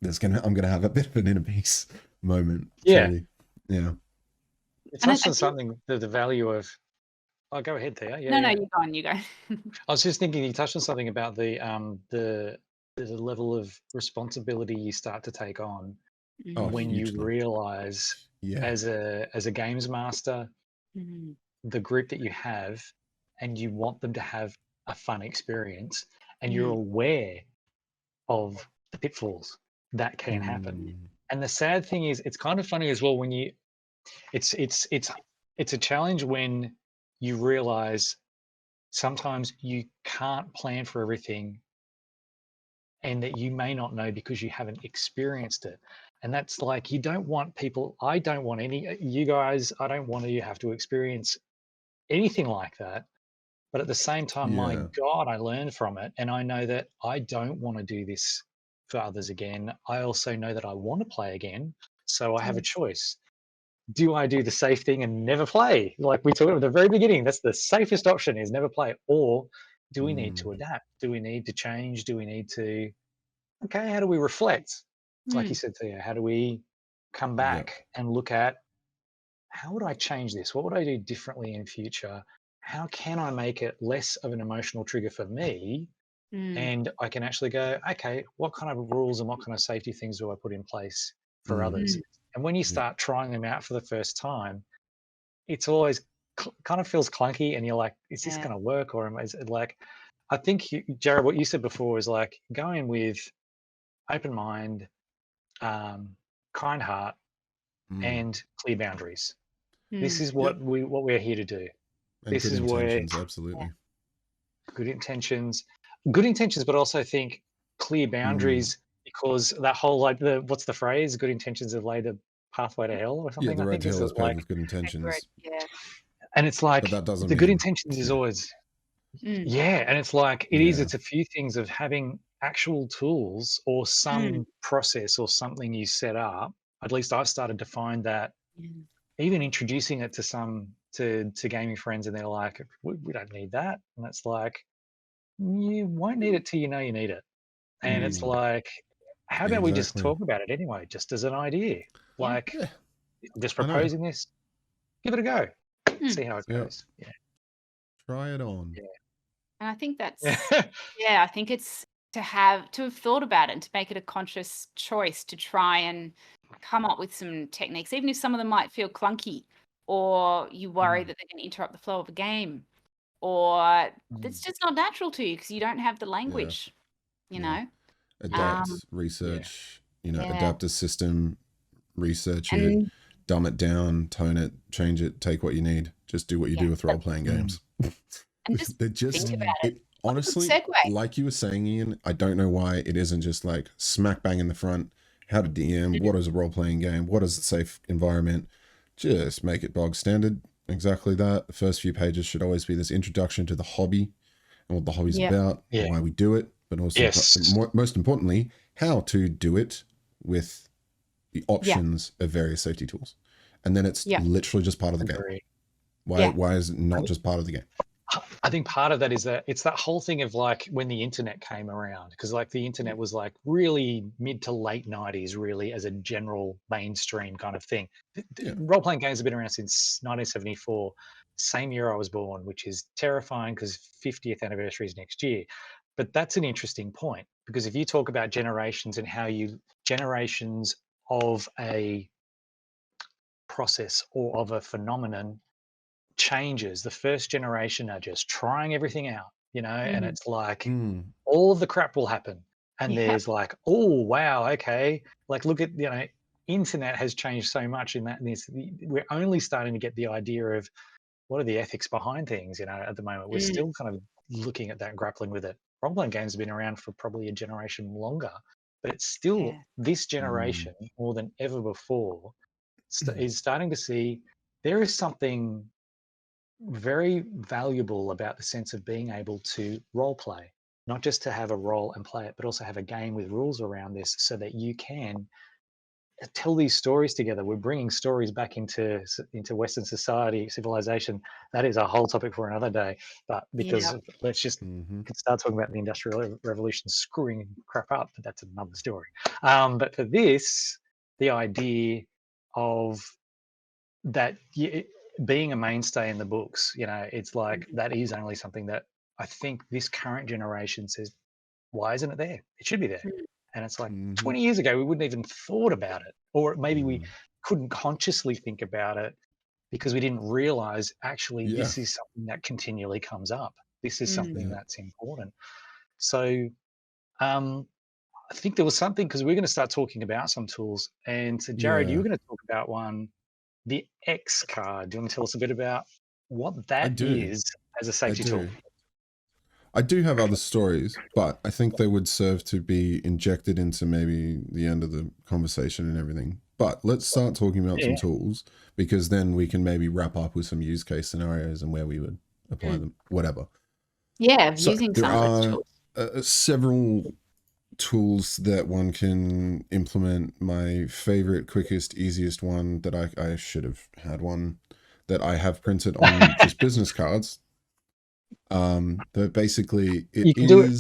I'm gonna have a bit of an inner peace moment. It touched on something, the value of. Oh, go ahead, Thea. No, you go. I was just thinking, you touched on something about the level of responsibility you start to take on when hugely. you realize, as a games master, the group that you have, and you want them to have a fun experience, and you're aware of the pitfalls that can happen. And the sad thing is, it's kind of funny as well when it's a challenge when you realize sometimes you can't plan for everything, and that you may not know because you haven't experienced it. And that's like, I don't want you guys, I don't want you to have to experience anything like that. But at the same time, my God, I learned from it. And I know that I don't want to do this for others again. I also know that I want to play again, so I have a choice. Do I do the safe thing and never play? Like we talked at the very beginning, that's the safest option, is never play. Or do we need to adapt? Do we need to change? Do we need to, okay, how do we reflect? Like you said, Thea, how do we come back and look at, how would I change this? What would I do differently in future? How can I make it less of an emotional trigger for me? And I can actually go, okay, what kind of rules and what kind of safety things do I put in place for others? And when you start trying them out for the first time, it's always kind of feels clunky, and you're like, is this going to work? Or is it like, I think, Jared, what you said before is like going with open mind, kind heart, and clear boundaries. This is what we're here to do. And this good is intentions, where absolutely. Good intentions, but also think clear boundaries, because that whole, like, what's the phrase? Good intentions have laid the pathway to hell, or Yeah, something. the I road think to is hell is paved like, with good intentions. and it's like, But that doesn't the good mean, intentions is always, and it's like it's a few things of having actual tools or some process or something you set up. At least I've started to find that even introducing it to gaming friends, and they're like, we don't need that, and it's like, you won't need it till you know you need it. And it's like, how about we just Exactly. talk about it anyway, just as an idea? Like, I'm just I know. proposing this, give it a go, see how it goes. Try it on. And I think that's, I think it's to have thought about it and to make it a conscious choice to try and come up with some techniques, even if some of them might feel clunky, or you worry that they're going to interrupt the flow of a game, or it's just not natural to you because you don't have the language, you know. Adapt, research, adapt a system, research it, dumb it down, tone it, change it, take what you need. Just do what you do with role-playing games. And just think about it. Honestly, like you were saying, Ian, I don't know why it isn't just like smack bang in the front. How to DM, what is a role-playing game, what is a safe environment? Just make it bog standard. Exactly that. The first few pages should always be this introduction to the hobby and what the hobby's about, why we do it, but also, most importantly, how to do it with the options of various safety tools. And then it's literally just part of the game. Why is it not just part of the game? I think part of that is that it's that whole thing of like when the internet came around, because like the internet was like really mid to late 90s, really, as a general mainstream kind of thing. Role-playing games have been around since 1974, same year I was born, which is terrifying because 50th anniversary is next year. But that's an interesting point, because if you talk about generations and how generations of a process or of a phenomenon changes, the first generation are just trying everything out, and it's like all of the crap will happen, and there's like, oh wow, okay, like look at, internet has changed so much in that, and we're only starting to get the idea of what are the ethics behind things. At the moment we're still kind of looking at that, grappling with it. Role-playing games have been around for probably a generation longer, but it's still this generation more than ever before is starting to see there is something very valuable about the sense of being able to role play, not just to have a role and play it, but also have a game with rules around this so that you can tell these stories together. We're bringing stories back into Western society, civilization. That is a whole topic for another day, but because let's just start talking about the Industrial Revolution screwing crap up, but that's another story. But for this, the idea of that being a mainstay in the books, it's like that is only something that I think this current generation says, why isn't it there? It should be there. And it's like 20 years ago, we wouldn't even thought about it, or maybe we couldn't consciously think about it because we didn't realize actually this is something that continually comes up. This is something that's important. So I think there was something, because we're going to start talking about some tools, and so Jared, you were going to talk about one, the X card. Do you want to tell us a bit about what that is as a safety tool? I do have other stories, but I think they would serve to be injected into maybe the end of the conversation and everything. But let's start talking about some tools, because then we can maybe wrap up with some use case scenarios and where we would apply them, whatever. Yeah, So using there some of those are tools. several tools that one can implement, my favorite, quickest, easiest one that I should have had one that I have printed on just business cards. But basically You can do it.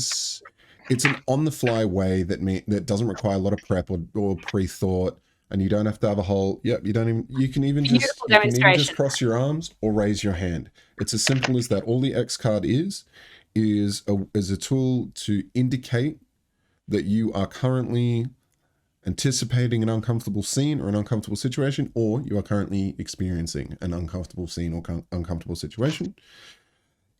it's an on-the-fly way that doesn't require a lot of prep or pre-thought, and you don't have to have a whole. Yep, you can even Beautiful just demonstration. cross your arms or raise your hand. It's as simple as that. All the X card is a tool to indicate that you are currently anticipating an uncomfortable scene or an uncomfortable situation, or you are currently experiencing an uncomfortable scene or uncomfortable situation.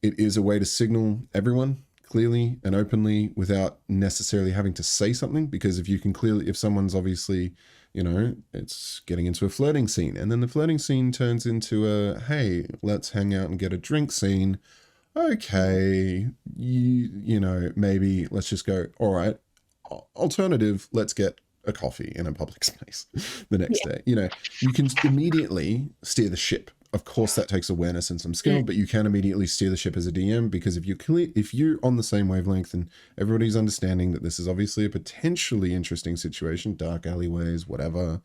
It is a way to signal everyone clearly and openly without necessarily having to say something, because if someone's obviously, it's getting into a flirting scene, and then the flirting scene turns into a, hey, let's hang out and get a drink scene. Okay, maybe let's just go, all right, alternative, let's get a coffee in a public space the next day. You can immediately steer the ship. Of course, that takes awareness and some skill, but you can immediately steer the ship as a DM, because if you're on the same wavelength and everybody's understanding that this is obviously a potentially interesting situation, dark alleyways, whatever.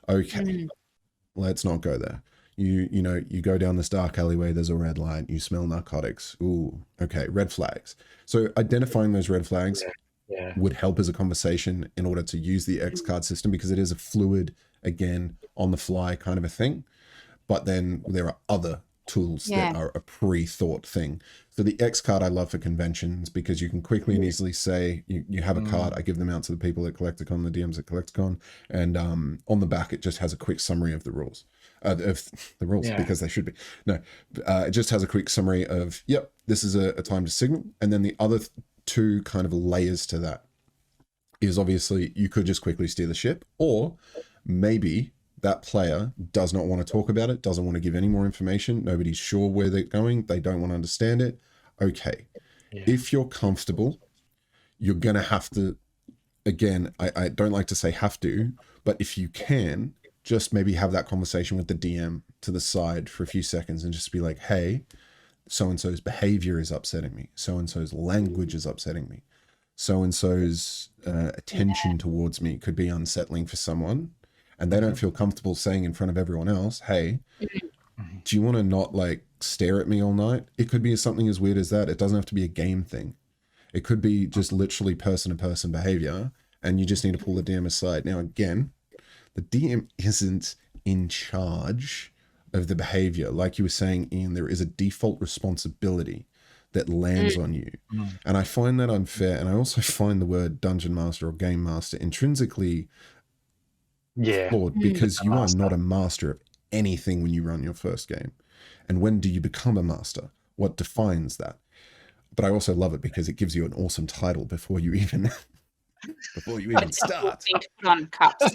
Okay, let's not go there. You go down this dark alleyway, there's a red light, you smell narcotics. Ooh, okay, red flags. So identifying those red flags would help as a conversation in order to use the X card system, because it is a fluid, again, on the fly kind of a thing. But then there are other tools that are a pre-thought thing. So the X card I love for conventions, because you can quickly and easily say, you have a card, I give them out to the people at Collecticon, the DMs at Collecticon, and on the back it just has a quick summary of the rules. Because they should be. No, it just has a quick summary of, yep, this is a time to signal. And then the other two kind of layers to that is, obviously you could just quickly steer the ship, or maybe that player does not want to talk about it, doesn't want to give any more information, nobody's sure where they're going, they don't want to understand it. Okay, if you're comfortable, you're going to have to, again, I don't like to say have to, but if you can, just maybe have that conversation with the DM to the side for a few seconds and just be like, hey, so-and-so's behavior is upsetting me, so-and-so's language is upsetting me, so-and-so's attention towards me could be unsettling for someone, and they don't feel comfortable saying in front of everyone else, hey, do you want to not stare at me all night? It could be something as weird as that. It doesn't have to be a game thing. It could be just literally person-to-person behavior, and you just need to pull the DM aside. Now, again, the DM isn't in charge of the behavior. Like you were saying, Ian, there is a default responsibility that lands on you. And I find that unfair. And I also find the word dungeon master or game master intrinsically flawed, because you are not a master of anything when you run your first game. And when do you become a master? What defines that? But I also love it because it gives you an awesome title before you even start. Put on cups.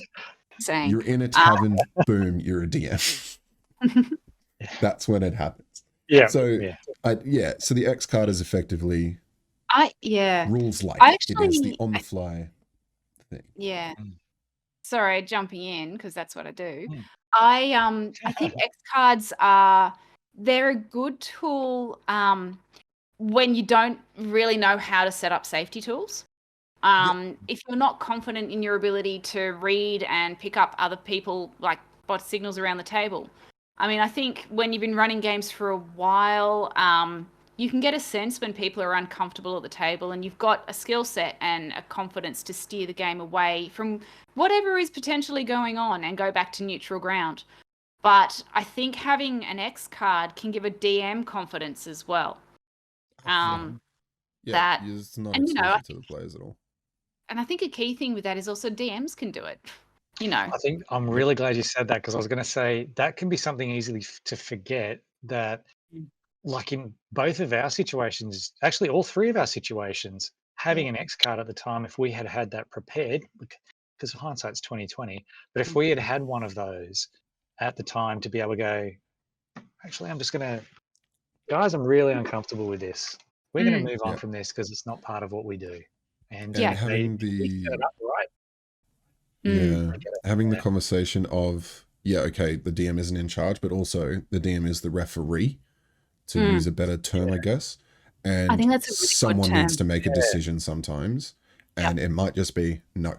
Saying, you're in a tavern, boom, you're a DM. That's when it happens. So the X card is effectively rules light. It is the on the fly thing. Yeah. Sorry, jumping in because that's what I do. I think X cards they're a good tool when you don't really know how to set up safety tools. If you're not confident in your ability to read and pick up other people, like bot signals around the table. I mean, I think when you've been running games for a while, you can get a sense when people are uncomfortable at the table, and you've got a skill set and a confidence to steer the game away from whatever is potentially going on and go back to neutral ground. But I think having an X card can give a DM confidence as well. It's not exclusive to the players at all. And I think a key thing with that is also DMs can do it. I think I'm really glad you said that, because I was going to say that can be something easily to forget, that like in both of our situations, actually all three of our situations, having an X card at the time, if we had that prepared, because hindsight's 2020, but if we had one of those at the time to be able to go, actually, guys, I'm really uncomfortable with this. We're going to move on from this because it's not part of what we do. And having having the conversation of, the DM isn't in charge, but also the DM is the referee, to use a better term, I guess. And I think that's a really someone good term. needs to make a decision sometimes. And it might just be, no,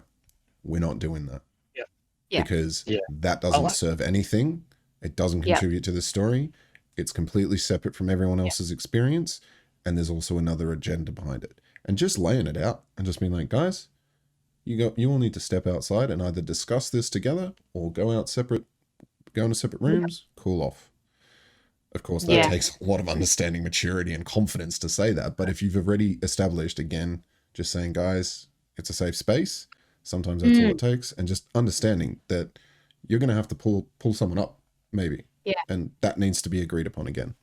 we're not doing that. Yeah. Because Yeah. that doesn't serve anything. It doesn't contribute to the story. It's completely separate from everyone else's experience. And there's also another agenda behind it. And just laying it out and just being like, guys, you all need to step outside and either discuss this together or go into separate rooms, cool off. Of course, that takes a lot of understanding, maturity, and confidence to say that. But if you've already established, again, just saying, guys, it's a safe space. Sometimes that's all it takes. And just understanding that you're going to have to pull someone up, maybe. Yeah. And that needs to be agreed upon again.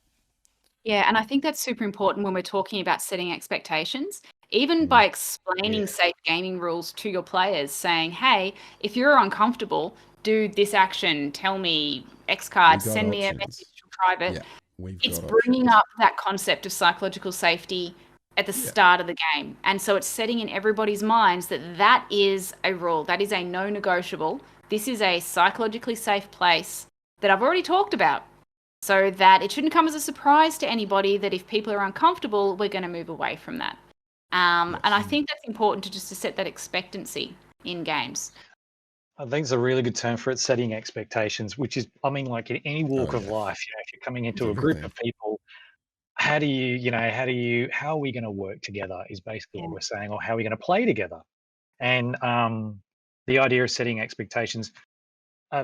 Yeah, and I think that's super important when we're talking about setting expectations. Even by explaining safe gaming rules to your players, saying, hey, if you're uncomfortable, do this action, tell me X card, send me a message from private. Yeah, it's bringing up that concept of psychological safety at the start of the game. And so it's setting in everybody's minds that that is a rule, that is a no-negotiable. This is a psychologically safe place that I've already talked about, so that it shouldn't come as a surprise to anybody that if people are uncomfortable, we're going to move away from that. And I think that's important to set that expectancy in games. I think it's a really good term for it, setting expectations, which is, I mean, like in any walk of life, if you're coming into a group of people, how are we going to work together is basically what we're saying, or how are we going to play together? And the idea of setting expectations,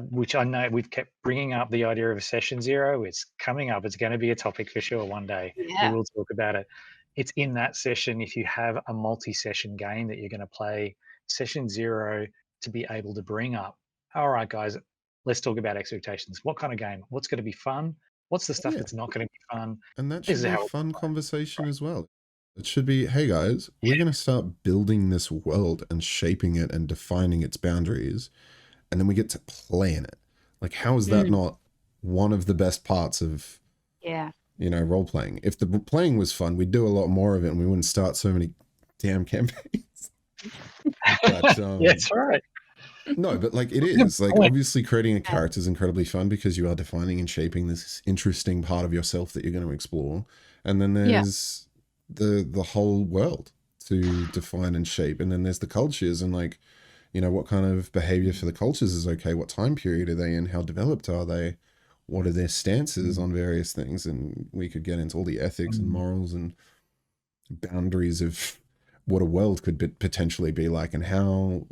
which I know we've kept bringing up the idea of a session zero. It's coming up. It's going to be a topic for sure one day. We will talk about it. It's in that session, if you have a multi-session game that you're going to play, session zero, to be able to bring up, all right, guys, let's talk about expectations. What kind of game? What's going to be fun? What's the stuff that's not going to be fun? And that should be a fun conversation as well. It should be, hey guys, we're going to start building this world and shaping it and defining its boundaries. And then we get to play in it. Like, how is that not one of the best parts of, role playing? If the playing was fun, we'd do a lot more of it and we wouldn't start so many damn campaigns. But, that's right. No, but like it is like obviously creating a character is incredibly fun because you are defining and shaping this interesting part of yourself that you're going to explore. And then there's the whole world to define and shape. And then there's the cultures and like, what kind of behavior for the cultures is okay? What time period are they in? How developed are they? What are their stances on various things? And we could get into all the ethics and morals and boundaries of what a world could potentially be like and how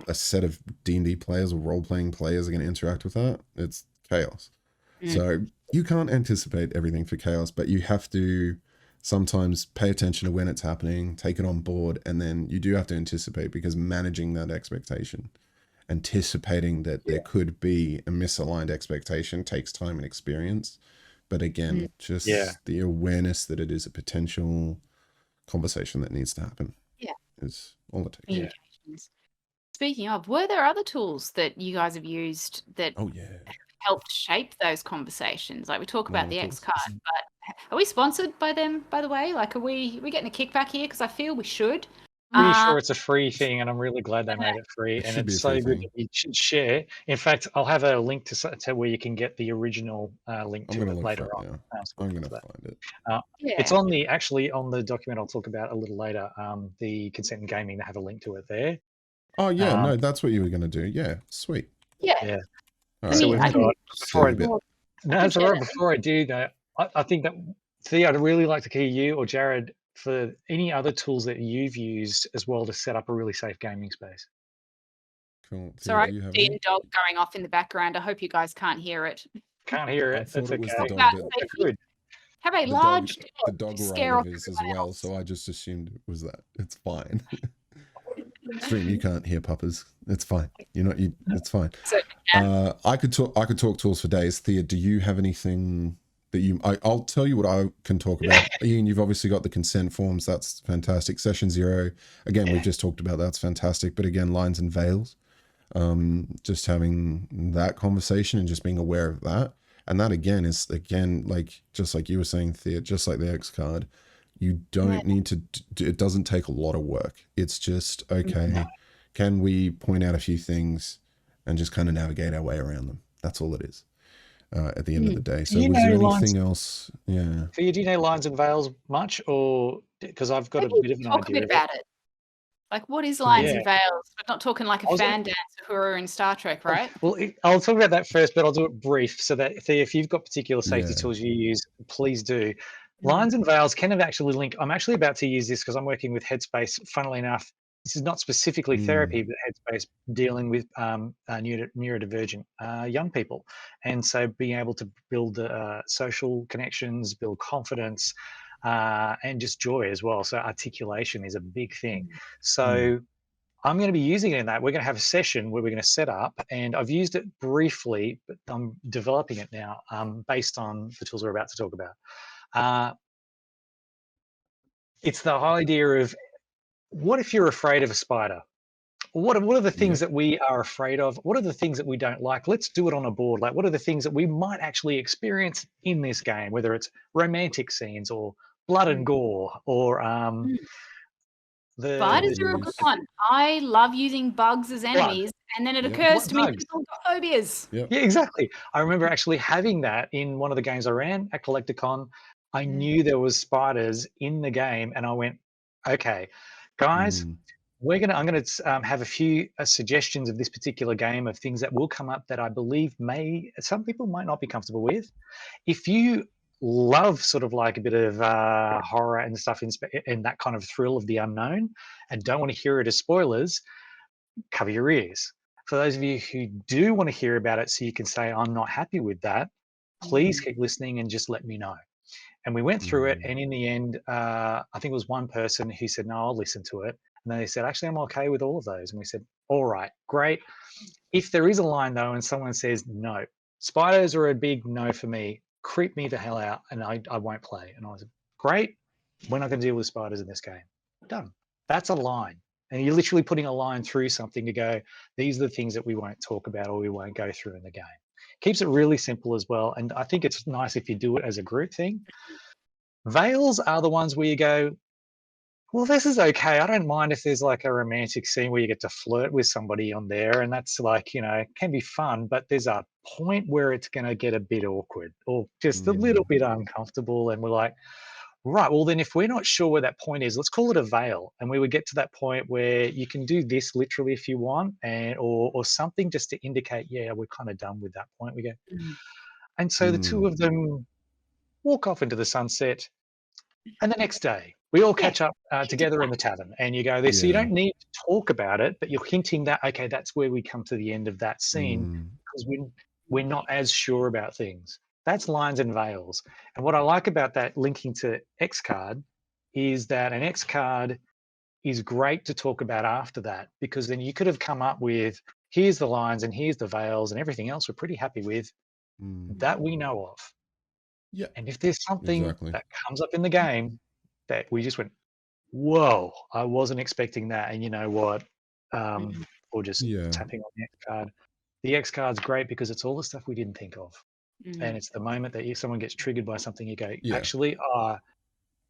a set of D&D players or role-playing players are going to interact with that. It's chaos. So you can't anticipate everything for chaos, but you have to sometimes pay attention to when it's happening, take it on board, and then you do have to anticipate, because managing that expectation, anticipating that there could be a misaligned expectation takes time and experience. But again, just the awareness that it is a potential conversation that needs to happen is all it takes. Speaking of, were there other tools that you guys have used that helped shape those conversations? Like we talk about the X card, but are we sponsored by them, by the way? Like, are we getting a kickback here? Because I feel we should. Pretty sure it's a free thing, and I'm really glad they made it free. And it's so good that you should share. In fact, I'll have a link to where you can get the original link to it later on. I'm going to find it. It's actually on the document I'll talk about a little later. The Consent and Gaming, they have a link to it there. Oh yeah, no, that's what you were going to do. Yeah, sweet. Yeah. Right. So before I do that, I think that Thea, I'd really like to hear you or Jared for any other tools that you've used as well to set up a really safe gaming space. Cool. Sorry, the dog going off in the background. I hope you guys can't hear it. Can't hear it. That's okay. Good. Have a large the dog roll is as well, so I just assumed it was that. It's fine. Stream, you can't hear Papa's. It's fine. It's fine. I could talk tools for days. Thea, do you have anything that I'll tell you what I can talk about. Ian, you've obviously got the consent forms. That's fantastic. Session zero. Again, we've just talked about that's fantastic. But again, lines and veils. Just having that conversation and just being aware of that. And that again is like just like you were saying, Thea, just like the X card. You don't need to, it doesn't take a lot of work. It's just, okay, can we point out a few things and just kind of navigate our way around them? That's all it is at the end of the day. So was there anything else? Yeah. Do you know lines and veils much? Or because I've got a bit of an idea about it. Like, what is lines Yeah. and veils? We're not talking like a I was fan dance who are in Star Trek, right? Well, I'll talk about that first, but I'll do it brief so that if you've got particular safety Yeah. tools you use, please do. Mm. Lines and veils can have actually link. I'm actually about to use this because I'm working with Headspace. Funnily enough, this is not specifically therapy, but Headspace dealing with neurodivergent young people. And so being able to build social connections, build confidence, and just joy as well. So articulation is a big thing. So I'm going to be using it in that. We're going to have a session where we're going to set up, and I've used it briefly, but I'm developing it now based on the tools we're about to talk about. It's the idea of, what if you're afraid of a spider? What are the things that we are afraid of? What are the things that we don't like? Let's do it on a board. Like, what are the things that we might actually experience in this game, whether it's romantic scenes or blood and gore or Spiders are a good one. I love using bugs as enemies, and then it occurs to me people got phobias. Yeah, exactly. I remember actually having that in one of the games I ran at Collecticon. I knew there was spiders in the game, and I went, okay, guys, I'm gonna have a few suggestions of this particular game of things that will come up that I believe some people might not be comfortable with. If you love sort of like a bit of horror and stuff and that kind of thrill of the unknown and don't want to hear it as spoilers, cover your ears. For those of you who do want to hear about it so you can say, I'm not happy with that, please keep listening and just let me know. And we went through it, and in the end, I think it was one person who said, no, I'll listen to it. And then they said, actually, I'm okay with all of those. And we said, all right, great. If there is a line, though, and someone says, no, spiders are a big no for me, creep me the hell out, and I won't play. And I was, great, we're not going to deal with spiders in this game. Done. That's a line. And you're literally putting a line through something to go, these are the things that we won't talk about or we won't go through in the game. Keeps it really simple as well. And I think it's nice if you do it as a group thing. Veils are the ones where you go, well, this is okay. I don't mind if there's like a romantic scene where you get to flirt with somebody on there, and that's like, can be fun, but there's a point where it's going to get a bit awkward or just a little bit uncomfortable. And we're like, right, well, then if we're not sure where that point is, let's call it a veil. And we would get to that point where you can do this literally if you want, and or something just to indicate, yeah, we're kind of done with that point. We go. And so the two of them walk off into the sunset. And the next day, we all catch up together in the tavern, and you go there. So you don't need to talk about it, but you're hinting that, okay, that's where we come to the end of that scene because we're not as sure about things. That's lines and veils. And what I like about that linking to X card is that an X card is great to talk about after that, because then you could have come up with, here's the lines and here's the veils and everything else we're pretty happy with that we know of. Yeah. And if there's something that comes up in the game that we just went, whoa, I wasn't expecting that, and you know what? Or just tapping on the X card. The X card's great because it's all the stuff we didn't think of. And it's the moment that if someone gets triggered by something, you go, actually,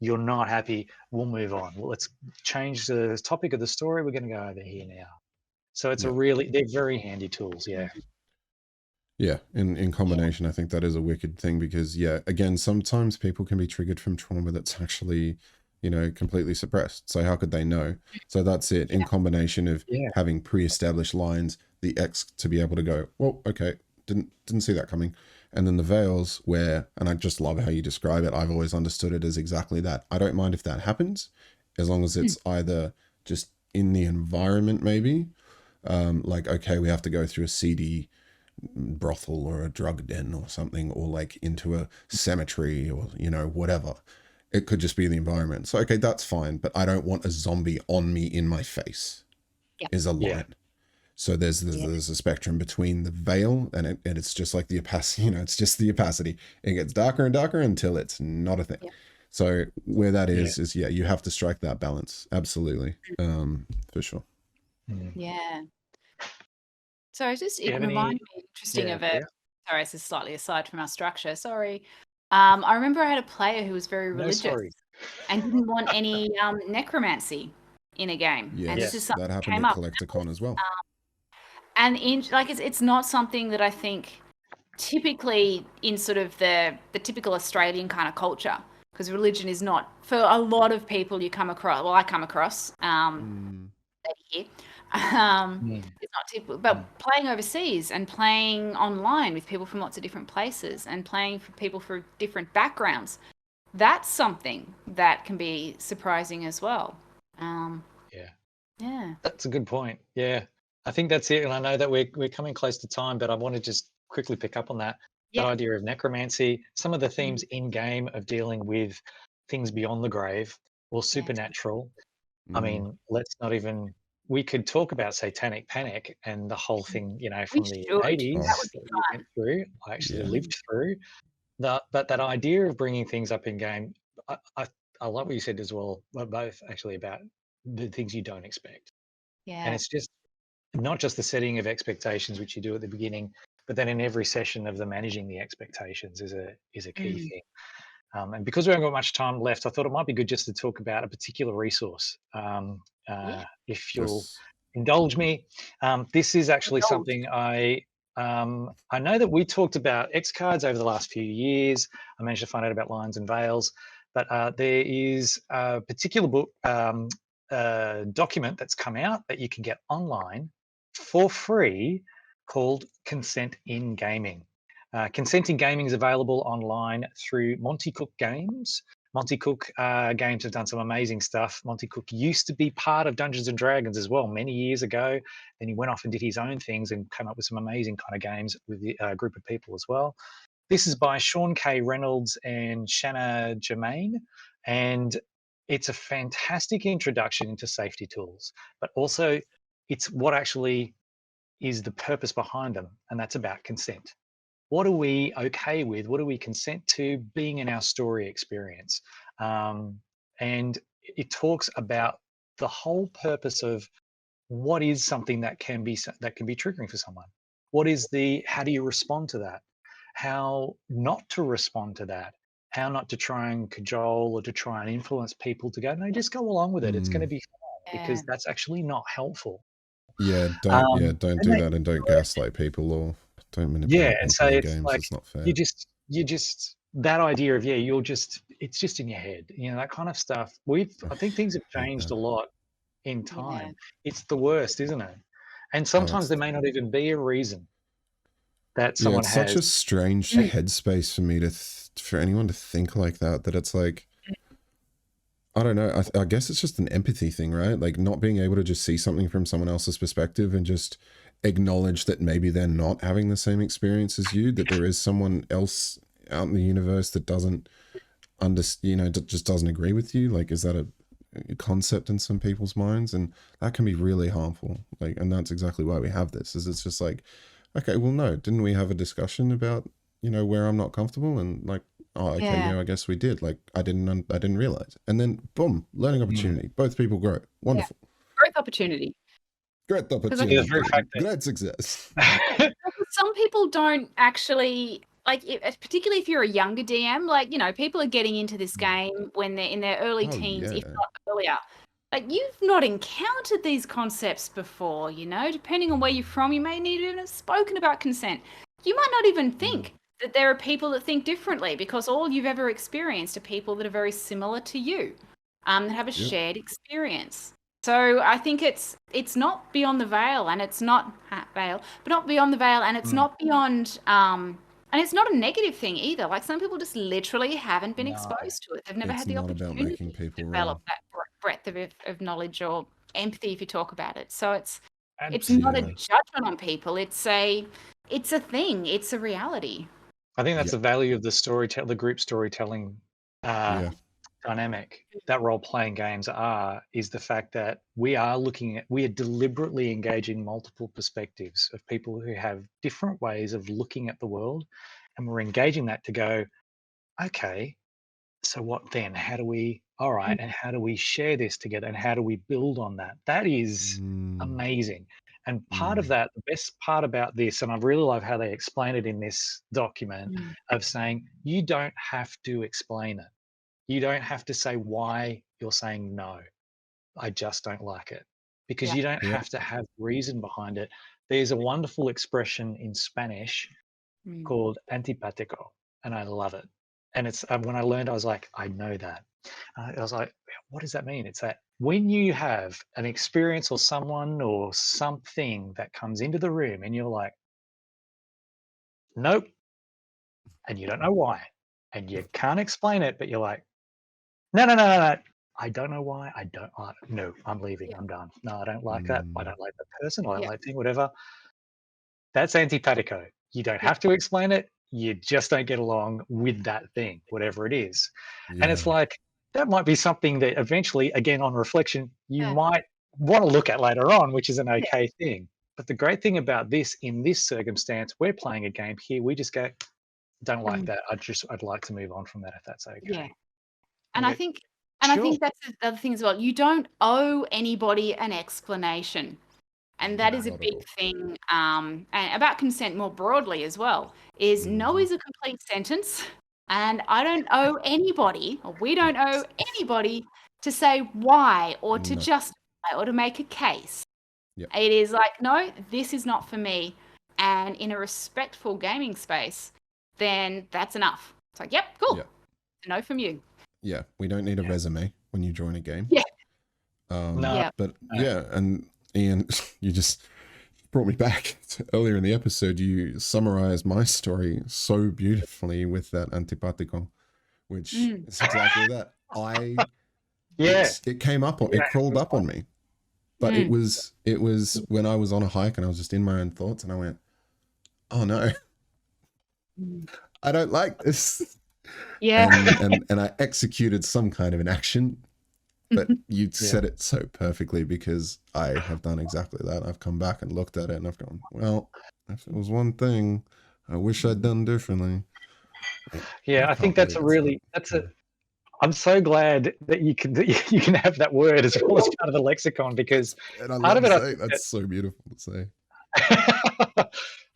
you're not happy, we'll move on. Well, let's change the topic of the story. We're going to go over here now. So it's they're very handy tools, Yeah, in combination, I think that is a wicked thing because, again, sometimes people can be triggered from trauma that's actually, completely suppressed. So how could they know? So that's it. In combination of having pre-established lines, the X to be able to go, well, okay, didn't see that coming. And then the veils where, and I just love how you describe it. I've always understood it as exactly that. I don't mind if that happens, as long as it's either just in the environment, maybe, like, okay, we have to go through a seedy brothel or a drug den or something, or like into a cemetery or whatever. It could just be the environment. So okay, that's fine, but I don't want a zombie on me in my face is a line. So there's a spectrum between the veil and it's just like the opacity, it's just the opacity. It gets darker and darker until it's not a thing. So where that is you have to strike that balance. Absolutely. For sure. So it reminded me interesting of it. Sorry, this is slightly aside from our structure. Sorry. I remember I had a player who was very religious and didn't want any necromancy in a game. And this is something that happened at Collecticon as well. And it's not something that I think typically in sort of the typical Australian kind of culture, because religion is not, for a lot of people you come across, well, I come across, here. Mm. It's not typical, but playing overseas and playing online with people from lots of different places and playing for people from different backgrounds, that's something that can be surprising as well. Yeah. Yeah. That's a good point. Yeah. I think that's it. And I know that we're coming close to time, but I want to just quickly pick up on that Yeah. idea of necromancy, some of the Mm. themes in game of dealing with things beyond the grave or Yes. supernatural. I Mm. mean, let's not even, we could talk about Satanic Panic and the whole thing, you know, We from the should. 80s That would be that we fun. went through, I actually Yeah. lived through. But that idea of bringing things up in game, I like what you said as well, both actually, about the things you don't expect. And Yeah. it's just not just the setting of expectations, which you do at the beginning, but then in every session of the managing the expectations is a key Mm. thing. And because we haven't got much time left, I thought it might be good just to talk about a particular resource. Yeah. If you'll Yes. indulge me, this is actually Indulge. something I know that we talked about X cards over the last few years. I managed to find out about Lines and Veils, but there is a particular book document that's come out that you can get online for free called Consent in Gaming. Consent in Gaming is available online through Monty Cook Games. Monty Cook Games have done some amazing stuff. Monty Cook used to be part of Dungeons and Dragons as well many years ago. Then he went off and did his own things and came up with some amazing kind of games with a group of people as well. This is by Sean K. Reynolds and Shanna Germain, and it's a fantastic introduction into safety tools, but also it's what actually is the purpose behind them, and that's about consent. What are we okay with? What do we consent to being in our story experience? And it talks about the whole purpose of what is something that can be triggering for someone. What is how do you respond to that? How not to respond to that? How not to try and cajole or to try and influence people to go, no, just go along with it. It's going to Mm. be fine, Yeah. because that's actually not helpful. Yeah, don't And do that, and don't gaslight people or don't Yeah, manipulate and so people in it's games. like It's not fair. you just that idea of, it's just in your head, that kind of stuff. I think things have I hate changed that. a lot in Yeah. time. It's the worst, isn't it? And Oh, sometimes it's there may not even be a reason that yeah, someone it's such has. a strange Mm. headspace for me for anyone to think like that. That it's like, I don't know. I guess it's just an empathy thing, right? Like not being able to just see something from someone else's perspective and just acknowledge that maybe they're not having the same experience as you, that there is someone else out in the universe that doesn't just doesn't agree with you. Like, is that a concept in some people's minds? And that can be really harmful. Like, and that's exactly why we have this, is it's just like, okay, well, no, didn't we have a discussion about, where I'm not comfortable? And like, oh, okay, Yeah. yeah, I guess we did. Like, I didn't realize. And then boom, learning Mm. opportunity. Both people grow. Wonderful. Growth opportunity. Great I opportunity. Yeah, the very fact that Great success. Because some people don't actually like, particularly if you're a younger DM. Like, people are getting into this game when they're in their early Oh, teens, if yeah. not earlier. Like, you've not encountered these concepts before. Depending on where you're from, you may need to even have spoken about consent. You might not even think that there are people that think differently, because all you've ever experienced are people that are very similar to you, that have a Yep. shared experience. So I think it's not beyond the veil, and it's not veil, but not beyond the veil, and it's not beyond and it's not a negative thing either. Like, some people just literally haven't been No, exposed to it. They've never It's had the not about opportunity making to people develop wrong. that breadth of knowledge or empathy, if you talk about it. So it's absolutely. not a Yeah. judgment on people. It's a thing. It's a reality. I think that's Yeah. the value of the group storytelling Yeah. dynamic that role-playing games is the fact that we are deliberately engaging multiple perspectives of people who have different ways of looking at the world, and we're engaging that to go, okay, so what then? All right, and how do we share this together, and how do we build on that? That is amazing. And part of that, the best part about this, and I really love how they explain it in this document, of saying you don't have to explain it. You don't have to say why you're saying no. I just don't like it, because Yeah. you don't Yep. have to have reason behind it. There's a wonderful expression in Spanish called antipático, and I love it. And it's when I learned, I was like, I know that. I was like, what does that mean? It's that when you have an experience or someone or something that comes into the room and you're like, nope, and you don't know why, and you can't explain it, but you're like, no, no, no, no, no. I don't know why. I don't. No, I'm leaving. Yeah. I'm done. No, I don't like that. I don't like that person. I don't Yeah. like thing. Whatever. That's antipatico. You don't Yeah. have to explain it. You just don't get along with that thing, whatever it is. And it's like that might be something that eventually, again, on reflection, you Yeah. might want to look at later on, which is an Yeah. okay thing. But the great thing about this, in this circumstance, we're playing a game here. We just go, don't like that. I'd like to move on from that if that's okay. Yeah. And Yeah, I think sure. that's the other thing as well. You don't owe anybody an explanation. And that is a Not at big all. thing, and about consent more broadly as well, is no is a complete sentence. And I don't owe anybody, or we don't owe anybody to say why or to No. justify or to make a case. Yep. It is like, no, this is not for me. And in a respectful gaming space, then that's enough. It's like, yep, cool. Yeah. No from you. Yeah, we don't need a resume when you join a game. Yeah. No. Yeah. But yeah, and Ian, you just brought me back to earlier in the episode. You summarized my story so beautifully with that antipatico, which is exactly that. It came up on, it crawled up on me, but it was when I was on a hike and I was just in my own thoughts and I went, oh no, I don't like this. Yeah. And I executed some kind of an action, but you said it so perfectly because I have done exactly that. I've come back and looked at it and I've gone, well, if it was one thing I wish I'd done differently. Yeah, I think that's I'm so glad that you can have that word as well as part of the lexicon, because And I part love of it, saying that's so beautiful to say.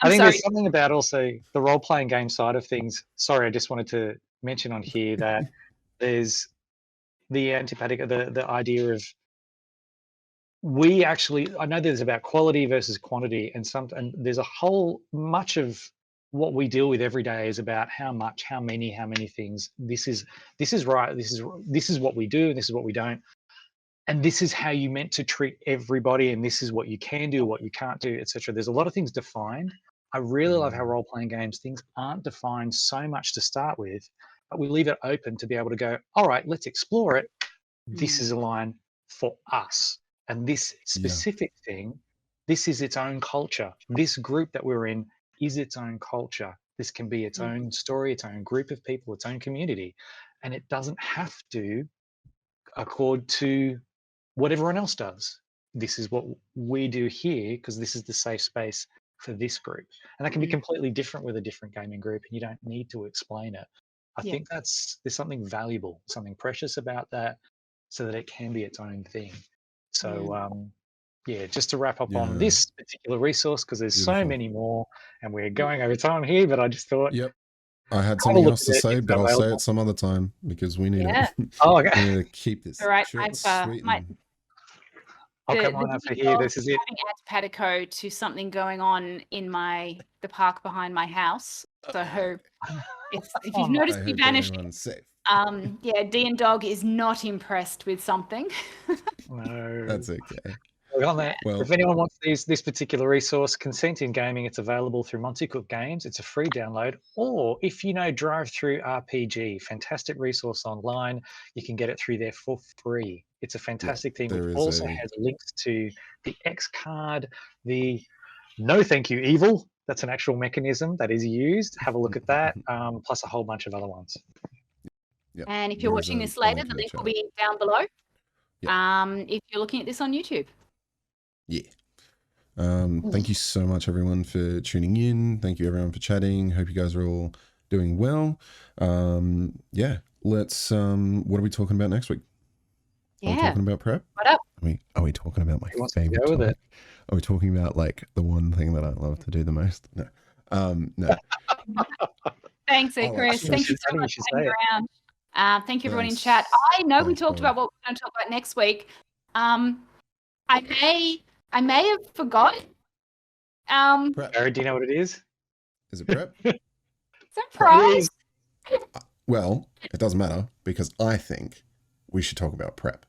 I think there's something about also the role-playing game side of things. Sorry, I just wanted to mention on here that there's the antipathic, the idea of I know there's about quality versus quantity, and there's a whole much of what we deal with every day is about how much, how many things. This is right. This is what we do, and this is what we don't. And this is how you meant to treat everybody, and this is what you can do, what you can't do, etc. There's a lot of things defined. I really love how role-playing games, things aren't defined so much to start with, but we leave it open to be able to go, all right, let's explore it. This is a line for us. And this specific thing, this is its own culture. This group that we're in is its own culture. This can be its own story, its own group of people, its own community. And it doesn't have to accord to what everyone else does. This is what we do here because this is the safe space for this group. And that can be completely different with a different gaming group, and you don't need to explain it. I think there's something valuable, something precious about that, so that it can be its own thing. So just to wrap up on this particular resource, because there's so many more and we're going over time here, but I just thought I had something else to say, but I'll say it some other time because we need to keep this short and sweet. I'll come on over here. This is it. Having antipatico to something going on in the park behind my house. So if you've noticed me vanishing, D and Dog is not impressed with something. No, that's okay. Well, if anyone wants this particular resource, Consent in Gaming, it's available through Monty Cook Games. It's a free download. Or if you know Drive Through RPG, fantastic resource online. You can get it through there for free. It's a fantastic thing. It also has links to the X card, the No Thank You Evil. That's an actual mechanism that is used. Have a look at that, plus a whole bunch of other ones. And if you're watching this later, the link will be down below. If you're looking at this on YouTube. Thank you so much, everyone, for tuning in. Thank you, everyone, for chatting. Hope you guys are all doing well. Let's. What are we talking about next week? Are we talking about prep? What up? Are we talking about my favorite topic? Are we talking about like the one thing that I love to do the most? No. No. Thanks, Chris. Thank you so much for hanging around. Thank you, everyone in chat. I know we talked about what we're going to talk about next week. I may have forgotten. Barry, do you know what it is? Is it prep? Surprise! Well, it doesn't matter because I think we should talk about prep.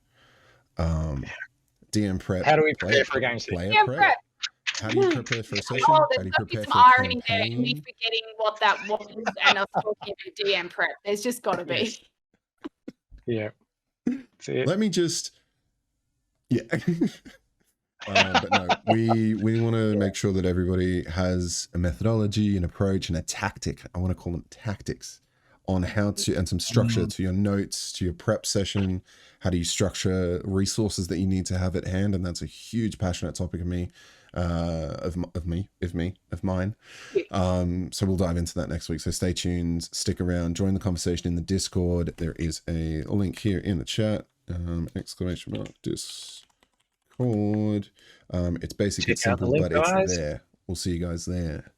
DM prep. How do we prepare for a game? Player DM prep. prep. How do you prepare for a session? Oh, How there's do you got to be prepare some for a irony there in me campaign? forgetting what that was and us talking about DM prep. There's just got to be. Yeah. That's it. Let me just. Yeah. But no, we want to make sure that everybody has a methodology, an approach, and a tactic. I want to call them tactics on how to, and some structure to your notes, to your prep session. How do you structure resources that you need to have at hand? And that's a huge passionate topic of mine. So we'll dive into that next week. So stay tuned, stick around, join the conversation in the Discord. There is a link here in the chat. Exclamation mark Discord. It's basically simple, but it's there. We'll see you guys there.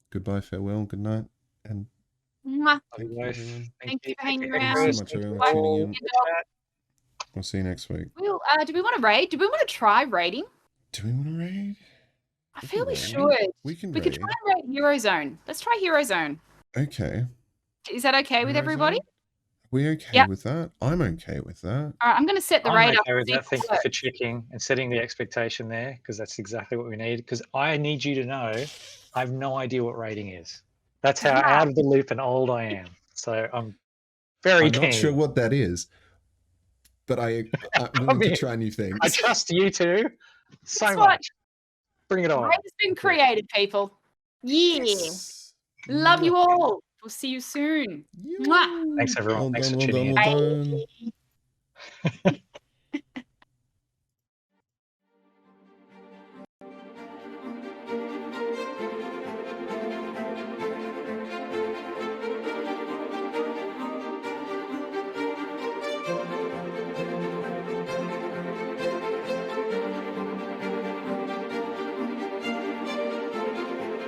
Goodbye, farewell, good night, and Mwah. thank you, everyone. Thank you for hanging Thank you around. so much, everyone, for tuning in. We'll see you next week. Well, do we want to raid? Do we want to try raiding? Do we want to raid? I feel we raid. should. We can We raid. could try and raid Eurozone. Let's try Eurozone. Okay. Is that okay with everybody? We okay with that? I'm okay with that. All right, I'm going to set the raid up. Okay with that. Thank you for checking and setting the expectation there, because that's exactly what we need. Because I need you to know I have no idea what rating is. That's how out of the loop and old I am. So I'm very keen. I'm not sure what that is, but I'm willing to try new things. I trust you two so That's much. what- Bring it on. Raid has been created, people. Yeah. Yes. Love you all. We'll see you soon. Mwah. Thanks, everyone. Well Thanks done, for well tuning done, in. well done.